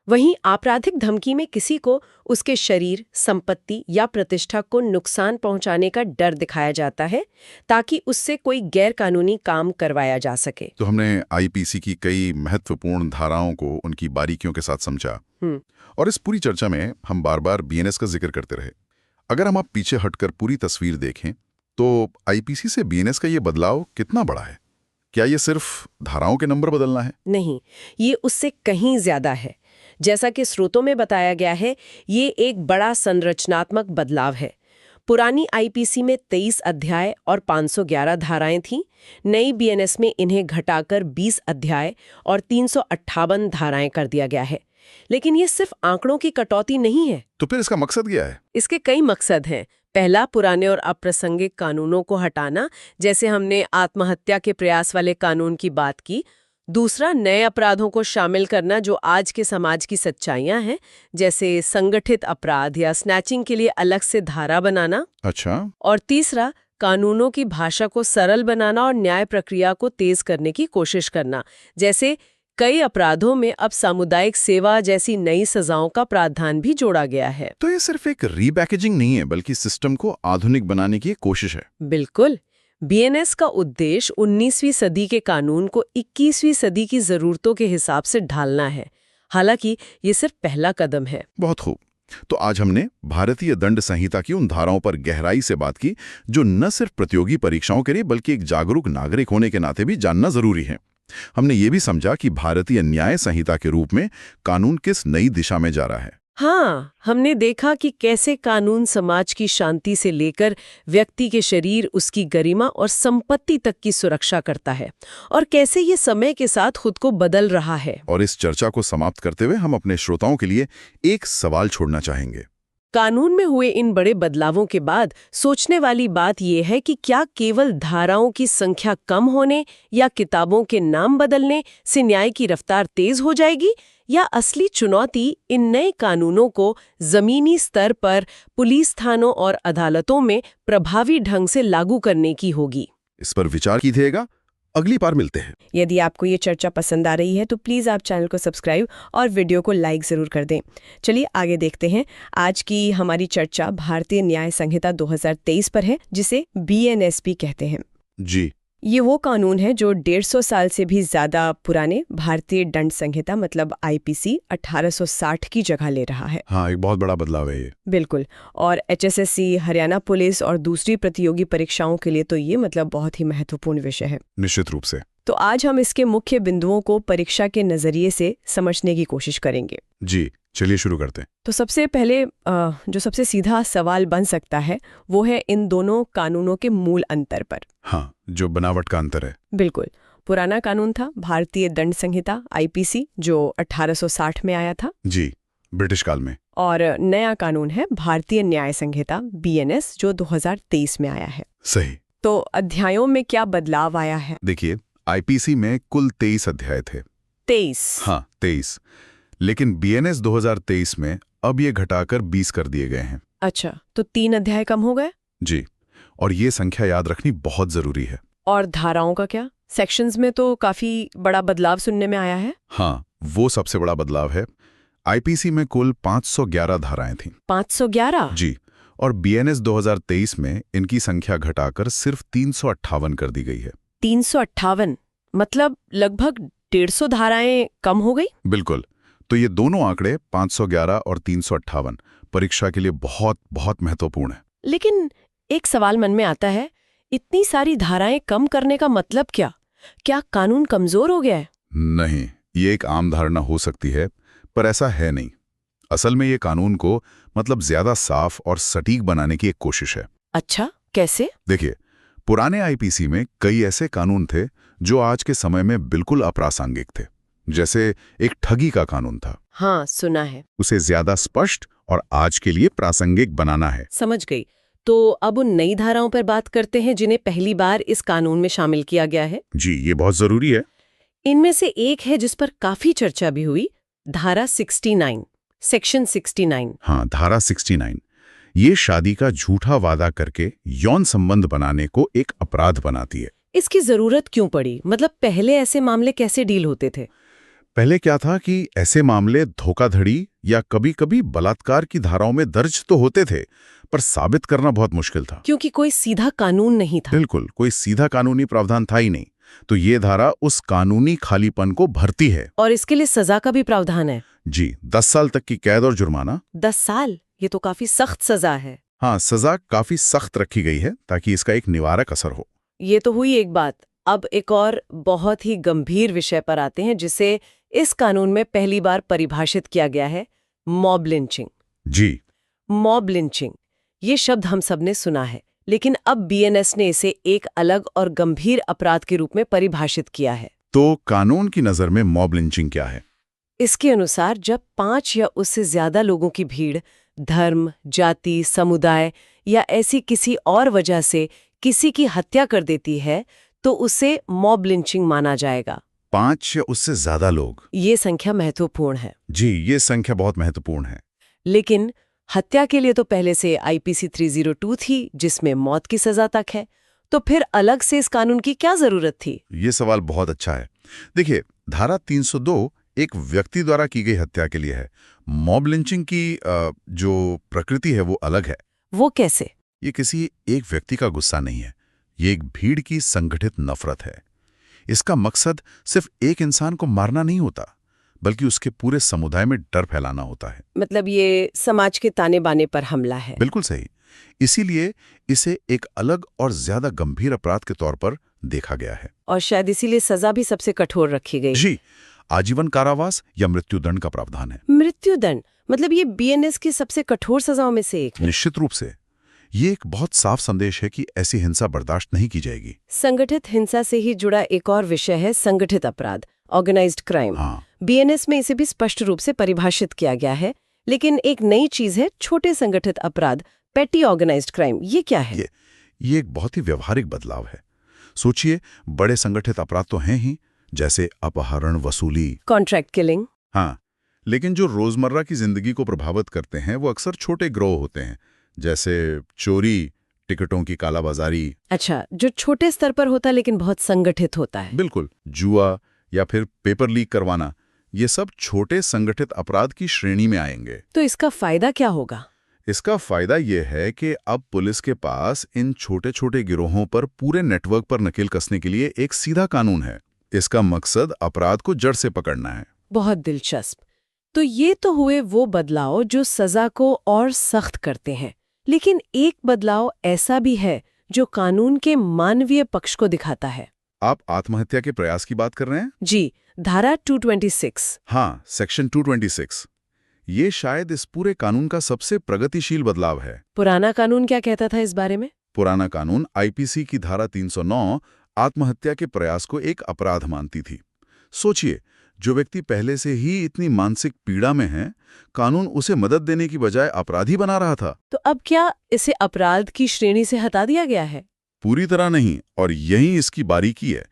वहीं आपराधिक धमकी में किसी को उसके शरीर, संपत्ति या प्रतिष्ठा को नुकसान पहुंचाने का डर दिखाया जाता है ताकि उससे कोई गैरकानूनी काम करवाया जा सके। तो हमने आईपीसी की कई महत्वपूर्ण धाराओं को उनकी बारीकियों के साथ समझा और इस पूरी चर्चा में हम बार बार बीएनएस का जिक्र करते रहे। अगर हम आप पीछे हटकर पूरी तस्वीर देखें तो आईपीसी से बीएनएस का ये बदलाव कितना बड़ा है? क्या ये सिर्फ धाराओं के नंबर बदलना है? नहीं, ये उससे कहीं ज्यादा है। जैसा कि स्रोतों में बताया गया है, ये एक बड़ा संरचनात्मक बदलाव है। पुरानी आईपीसी में 23 अध्याय और 511 धाराएं थीं। नई बीएनएस में इन्हें घटाकर 20 अध्याय और 358 धाराएं कर दिया गया है। लेकिन ये सिर्फ आंकड़ों की कटौती नहीं है। तो फिर इसका मकसद क्या है? इसके कई मकसद हैं। पहला, पुराने और अप्रासंगिक कानूनों को हटाना, जैसे हमने आत्महत्या के प्रयास वाले कानून की बात की। दूसरा, नए अपराधों को शामिल करना जो आज के समाज की सच्चाइयां हैं, जैसे संगठित अपराध या स्नैचिंग के लिए अलग से धारा बनाना। अच्छा। और तीसरा, कानूनों की भाषा को सरल बनाना और न्याय प्रक्रिया को तेज करने की कोशिश करना, जैसे कई अपराधों में अब सामुदायिक सेवा जैसी नई सजाओं का प्रावधान भी जोड़ा गया है। तो ये सिर्फ एक रीपैकेजिंग नहीं है बल्कि सिस्टम को आधुनिक बनाने की एक कोशिश है। बिल्कुल। बीएनएस का उद्देश्य 19वीं सदी के कानून को 21वीं सदी की जरूरतों के हिसाब से ढालना है। हालांकि ये सिर्फ पहला कदम है। बहुत खूब। तो आज हमने भारतीय दंड संहिता की उन धाराओं पर गहराई से बात की जो न सिर्फ प्रतियोगी परीक्षाओं के लिए बल्कि एक जागरूक नागरिक होने के नाते भी जानना जरूरी है। हमने ये भी समझा कि भारतीय न्याय संहिता के रूप में कानून किस नई दिशा में जा रहा है। हाँ, हमने देखा कि कैसे कानून समाज की शांति से लेकर व्यक्ति के शरीर, उसकी गरिमा और संपत्ति तक की सुरक्षा करता है और कैसे ये समय के साथ खुद को बदल रहा है। और इस चर्चा को समाप्त करते हुए हम अपने श्रोताओं के लिए एक सवाल छोड़ना चाहेंगे। कानून में हुए इन बड़े बदलावों के बाद सोचने वाली बात यह है कि क्या केवल धाराओं की संख्या कम होने या किताबों के नाम बदलने से न्याय की रफ्तार तेज हो जाएगी, या असली चुनौती इन नए कानूनों को जमीनी स्तर पर पुलिस थानों और अदालतों में प्रभावी ढंग से लागू करने की होगी। इस पर विचार कीजिएगा, अगली बार मिलते हैं। यदि आपको ये चर्चा पसंद आ रही है तो प्लीज़ आप चैनल को सब्सक्राइब और वीडियो को लाइक ज़रूर कर दें। चलिए आगे देखते हैं। आज की हमारी चर्चा भारतीय न्याय संहिता 2023 पर है, जिसे BNSP कहते हैं। जी, ये वो कानून है जो 150 साल से भी ज़्यादा पुराने भारतीय दंड संहिता मतलब IPC 1860 की जगह ले रहा है। हाँ, एक बहुत बड़ा बदलाव है ये। बिल्कुल। और HSSC, हरियाणा पुलिस और दूसरी प्रतियोगी परीक्षाओं के लिए तो ये मतलब बहुत ही महत्वपूर्ण विषय है। निश्चित रूप से। तो आज हम इसके मुख्य बिंदुओं को परीक्षा के नज़रिए से समझने की कोशिश करेंगे। जी, चलिए शुरू करते हैं। तो सबसे पहले जो सबसे सीधा सवाल बन सकता है वो है इन दोनों कानूनों के मूल अंतर पर। हाँ, जो बनावट का अंतर है। बिल्कुल। पुराना कानून था भारतीय दंड संहिता IPC जो 1860 में आया था। जी, ब्रिटिश काल में। और नया कानून है भारतीय न्याय संहिता BNS जो 2023 में आया है। सही। तो अध्यायों में क्या बदलाव आया है? देखिए, IPC में कुल 23 अध्याय थे। 23? हाँ, 23। लेकिन BNS 2023 में अब ये घटाकर 20 कर दिए गए हैं। अच्छा, तो 3 अध्याय कम हो गए? जी, और ये संख्या याद रखनी बहुत जरूरी है। और धाराओं का क्या? सेक्शंस में तो काफी बड़ा बदलाव सुनने में आया है। हाँ, वो सबसे बड़ा बदलाव है। IPC में कुल 511 धाराएं थीं। 511? जी, और BNS 2023 में इनकी संख्या घटाकर सिर्फ 358 कर दी गई है। 358? मतलब लगभग 150 धाराएं कम हो गई? बिल्कुल। तो ये दोनों आंकड़े 511 और 358 परीक्षा के लिए बहुत बहुत महत्वपूर्ण है। लेकिन एक सवाल मन में आता है, इतनी सारी धाराएं कम करने का मतलब क्या? क्या कानून कमजोर हो गया है? नहीं, ये एक आम धारणा हो सकती है, पर ऐसा है नहीं। असल में ये कानून को मतलब ज्यादा साफ और सटीक बनाने की एक कोशिश है। अच्छा, कैसे? देखिए, पुराने IPC में कई ऐसे कानून थे जो आज के समय में बिल्कुल अप्रासंगिक थे। जैसे एक ठगी का कानून था। हाँ, सुना है। उसे ज्यादा स्पष्ट और आज के लिए प्रासंगिक बनाना है। समझ गई। तो अब उन नई धाराओं पर बात करते हैं जिन्हें पहली बार इस कानून में शामिल किया गया है। जी, ये बहुत जरूरी है। इनमें से एक है जिस पर काफी चर्चा भी हुई, धारा 69, सेक्शन 69। हाँ, धारा 69। ये शादी का झूठा वादा करके यौन संबंध बनाने को एक अपराध बनाती है। इसकी जरूरत क्यों पड़ी? मतलब पहले ऐसे मामले कैसे डील होते थे? पहले क्या था कि ऐसे मामले धोखाधड़ी या कभी-कभी बलात्कार की धाराओं में दर्ज तो होते थे, पर साबित करना बहुत मुश्किल था। क्योंकि कोई सीधा कानून नहीं था। बिल्कुल, कोई सीधा कानूनी प्रावधान था ही नहीं। तो ये धारा उस कानूनी खालीपन को भरती है। और इसके लिए सजा का भी प्रावधान है। जी, 10 साल तक की कैद और जुर्माना। 10 साल? ये तो काफी सख्त सजा है। हाँ, सजा काफी सख्त रखी गई है ताकि इसका एक निवारक असर हो। ये तो हुई एक बात। अब एक और बहुत ही गंभीर विषय पर आते हैं जिसे इस कानून में पहली बार परिभाषित किया गया है, मॉब लिंचिंग। जी, मॉब लिंचिंग, ये शब्द हम सबने सुना है, लेकिन अब BNS ने इसे एक अलग और गंभीर अपराध के रूप में परिभाषित किया है। तो कानून की नजर में मॉब लिंचिंग क्या है? इसके अनुसार जब 5 या उससे ज्यादा लोगों की भीड़ धर्म, जाति, समुदाय या ऐसी किसी और वजह से किसी की हत्या कर देती है तो उसे मॉब लिंचिंग माना जाएगा। 5 या उससे ज्यादा लोग। ये संख्या महत्वपूर्ण है। जी, ये संख्या बहुत महत्वपूर्ण है। लेकिन हत्या के लिए तो पहले से IPC 302 थी जिसमें मौत की सजा तक है, तो फिर अलग से इस कानून की क्या जरूरत थी? ये सवाल बहुत अच्छा है। देखिए, धारा 302 एक व्यक्ति द्वारा की गई हत्या के लिए है। मॉब लिंचिंग की जो प्रकृति है वो अलग है। वो कैसे? ये किसी एक व्यक्ति का गुस्सा नहीं है, ये एक भीड़ की संगठित नफरत है। इसका मकसद सिर्फ एक इंसान को मारना नहीं होता, बल्कि उसके पूरे समुदाय में डर फैलाना होता है। मतलब ये समाज के ताने बाने पर हमला है। बिल्कुल सही। इसीलिए इसे एक अलग और ज्यादा गंभीर अपराध के तौर पर देखा गया है। और शायद इसीलिए सजा भी सबसे कठोर रखी गई। जी, आजीवन कारावास या मृत्युदंड का प्रावधान है। मृत्युदंड मतलब ये बीएनएस की सबसे कठोर सजाओं में से एक है। निश्चित रूप से ये एक बहुत साफ संदेश है कि ऐसी हिंसा बर्दाश्त नहीं की जाएगी। संगठित हिंसा से ही जुड़ा एक और विषय है संगठित अपराध, ऑर्गेनाइज्ड क्राइम। हाँ, बीएनएस में इसे भी स्पष्ट रूप से परिभाषित किया गया है, लेकिन एक नई चीज है छोटे संगठित अपराध, पेटी ऑर्गेनाइज्ड क्राइम। ये क्या है? ये एक बहुत ही व्यवहारिक बदलाव है। सोचिए, बड़े संगठित अपराध तो हैं ही, जैसे अपहरण, वसूली, कॉन्ट्रैक्ट किलिंग। हाँ, लेकिन जो रोजमर्रा की जिंदगी को प्रभावित करते हैं वो अक्सर छोटे गिरोह होते हैं, जैसे चोरी, टिकटों की कालाबाजारी। अच्छा, जो छोटे स्तर पर होता है लेकिन बहुत संगठित होता है। बिल्कुल, जुआ या फिर पेपर लीक करवाना, ये सब छोटे संगठित अपराध की श्रेणी में आएंगे। तो इसका फायदा क्या होगा? इसका फायदा ये है कि अब पुलिस के पास इन छोटे छोटे गिरोहों पर पूरे नेटवर्क पर नकेल कसने के लिए एक सीधा कानून है। इसका मकसद अपराध को जड़ से पकड़ना है। बहुत दिलचस्प। तो ये तो हुए वो बदलाव जो सजा को और सख्त करते हैं, लेकिन एक बदलाव ऐसा भी है जो कानून के मानवीय पक्ष को दिखाता है। आप आत्महत्या के प्रयास की बात कर रहे हैं? जी, धारा 226। हाँ, सेक्शन 226। ये शायद इस पूरे कानून का सबसे प्रगतिशील बदलाव है। पुराना कानून क्या कहता था इस बारे में? पुराना कानून आईपीसी की धारा 309 आत्महत्या के प्रयास को एक अपराध मानती थी। सोचिए, जो व्यक्ति पहले से ही इतनी मानसिक पीड़ा में है, कानून उसे मदद देने की बजाय अपराधी बना रहा था। तो अब क्या इसे अपराध की श्रेणी से हटा दिया गया है? पूरी तरह नहीं, और यही इसकी बारीकी है।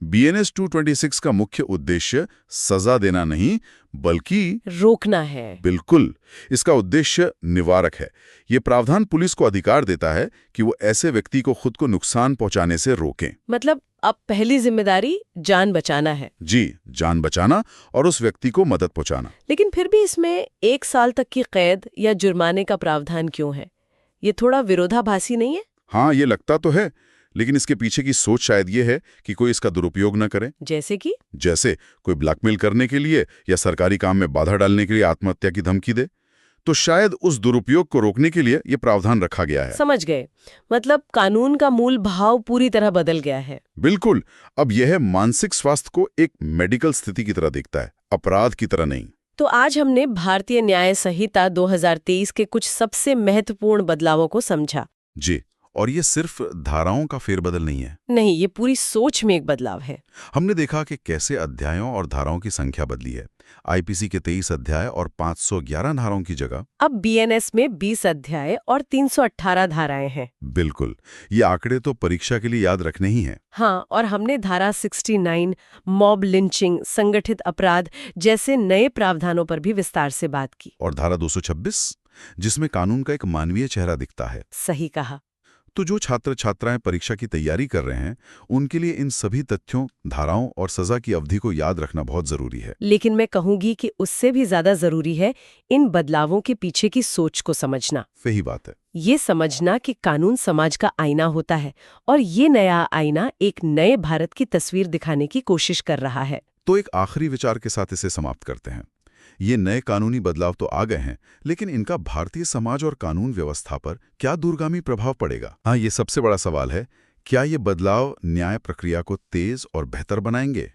बीएनएस 226 का मुख्य उद्देश्य सजा देना नहीं, बल्कि रोकना है। बिल्कुल, इसका उद्देश्य निवारक है। ये प्रावधान पुलिस को अधिकार देता है कि वो ऐसे व्यक्ति को खुद को नुकसान पहुंचाने से रोकें। मतलब अब पहली जिम्मेदारी जान बचाना है। जी, जान बचाना और उस व्यक्ति को मदद पहुंचाना। लेकिन फिर भी इसमें 1 साल तक की कैद या जुर्माने का प्रावधान क्यों है? ये थोड़ा विरोधाभासी नहीं है? हाँ, ये लगता तो है, लेकिन इसके पीछे की सोच शायद ये है कि कोई इसका दुरुपयोग न करे। जैसे कोई ब्लैकमेल करने के लिए या सरकारी काम में बाधा डालने के लिए आत्महत्या की धमकी दे, तो शायद उस दुरुपयोग को रोकने के लिए ये प्रावधान रखा गया है। समझ गए। मतलब कानून का मूल भाव पूरी तरह बदल गया है। बिल्कुल, अब यह मानसिक स्वास्थ्य को एक मेडिकल स्थिति की तरह देखता है, अपराध की तरह नहीं। तो आज हमने भारतीय न्याय संहिता 2023 के कुछ सबसे महत्वपूर्ण बदलावों को समझा। जी, और ये सिर्फ धाराओं का फेरबदल नहीं है। नहीं, ये पूरी सोच में एक बदलाव है। हमने देखा कि कैसे अध्यायों और धाराओं की संख्या बदली है। आईपीसी के 23 अध्याय और 511 धाराओं की जगह अब बीएनएस में 20 अध्याय और 318 धाराएं हैं। बिल्कुल, ये आंकड़े तो परीक्षा के लिए याद रखने ही हैं। हाँ, और हमने धारा 69, मॉब लिंचिंग, संगठित अपराध जैसे नए प्रावधानों पर भी विस्तार से बात की। और धारा 226, जिसमें कानून का एक मानवीय चेहरा दिखता है। सही कहा। तो जो छात्र छात्राएं परीक्षा की तैयारी कर रहे हैं, उनके लिए इन सभी तथ्यों, धाराओं और सजा की अवधि को याद रखना बहुत जरूरी है। लेकिन मैं कहूंगी कि उससे भी ज्यादा जरूरी है इन बदलावों के पीछे की सोच को समझना। सही बात है। ये समझना कि कानून समाज का आईना होता है और ये नया आईना एक नए भारत की तस्वीर दिखाने की कोशिश कर रहा है। तो एक आखिरी विचार के साथ इसे समाप्त करते हैं। ये नए कानूनी बदलाव तो आ गए हैं, लेकिन इनका भारतीय समाज और कानून व्यवस्था पर क्या दूरगामी प्रभाव पड़ेगा? हाँ, ये सबसे बड़ा सवाल है। क्या ये बदलाव न्याय प्रक्रिया को तेज और बेहतर बनाएंगे,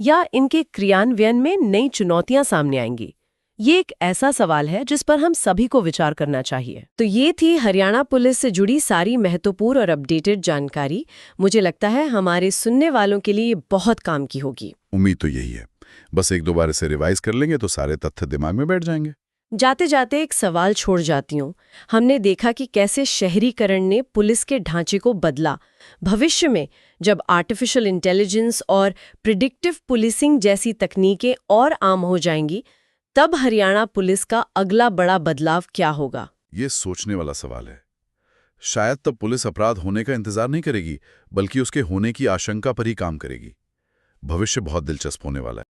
या इनके क्रियान्वयन में नई चुनौतियां सामने आएंगी? ये एक ऐसा सवाल है जिस पर हम सभी को विचार करना चाहिए। तो ये थी हरियाणा पुलिस से जुड़ी सारी महत्वपूर्ण और अपडेटेड जानकारी। मुझे लगता है हमारे सुनने वालों के लिए ये बहुत काम की होगी। उम्मीद तो यही है। बस एक दो बार इसे रिवाइज कर लेंगे तो सारे तथ्य दिमाग में बैठ जाएंगे। जाते जाते एक सवाल छोड़ जाती हूँ। हमने देखा कि कैसे शहरीकरण ने पुलिस के ढांचे को बदला। भविष्य में जब आर्टिफिशियल इंटेलिजेंस और प्रिडिक्टिव पुलिसिंग जैसी तकनीकें और आम हो जाएंगी, तब हरियाणा पुलिस का अगला बड़ा बदलाव क्या होगा? ये सोचने वाला सवाल है। शायद तब पुलिस अपराध होने का इंतजार नहीं करेगी, बल्कि उसके होने की आशंका पर ही काम करेगी। भविष्य बहुत दिलचस्प होने वाला है।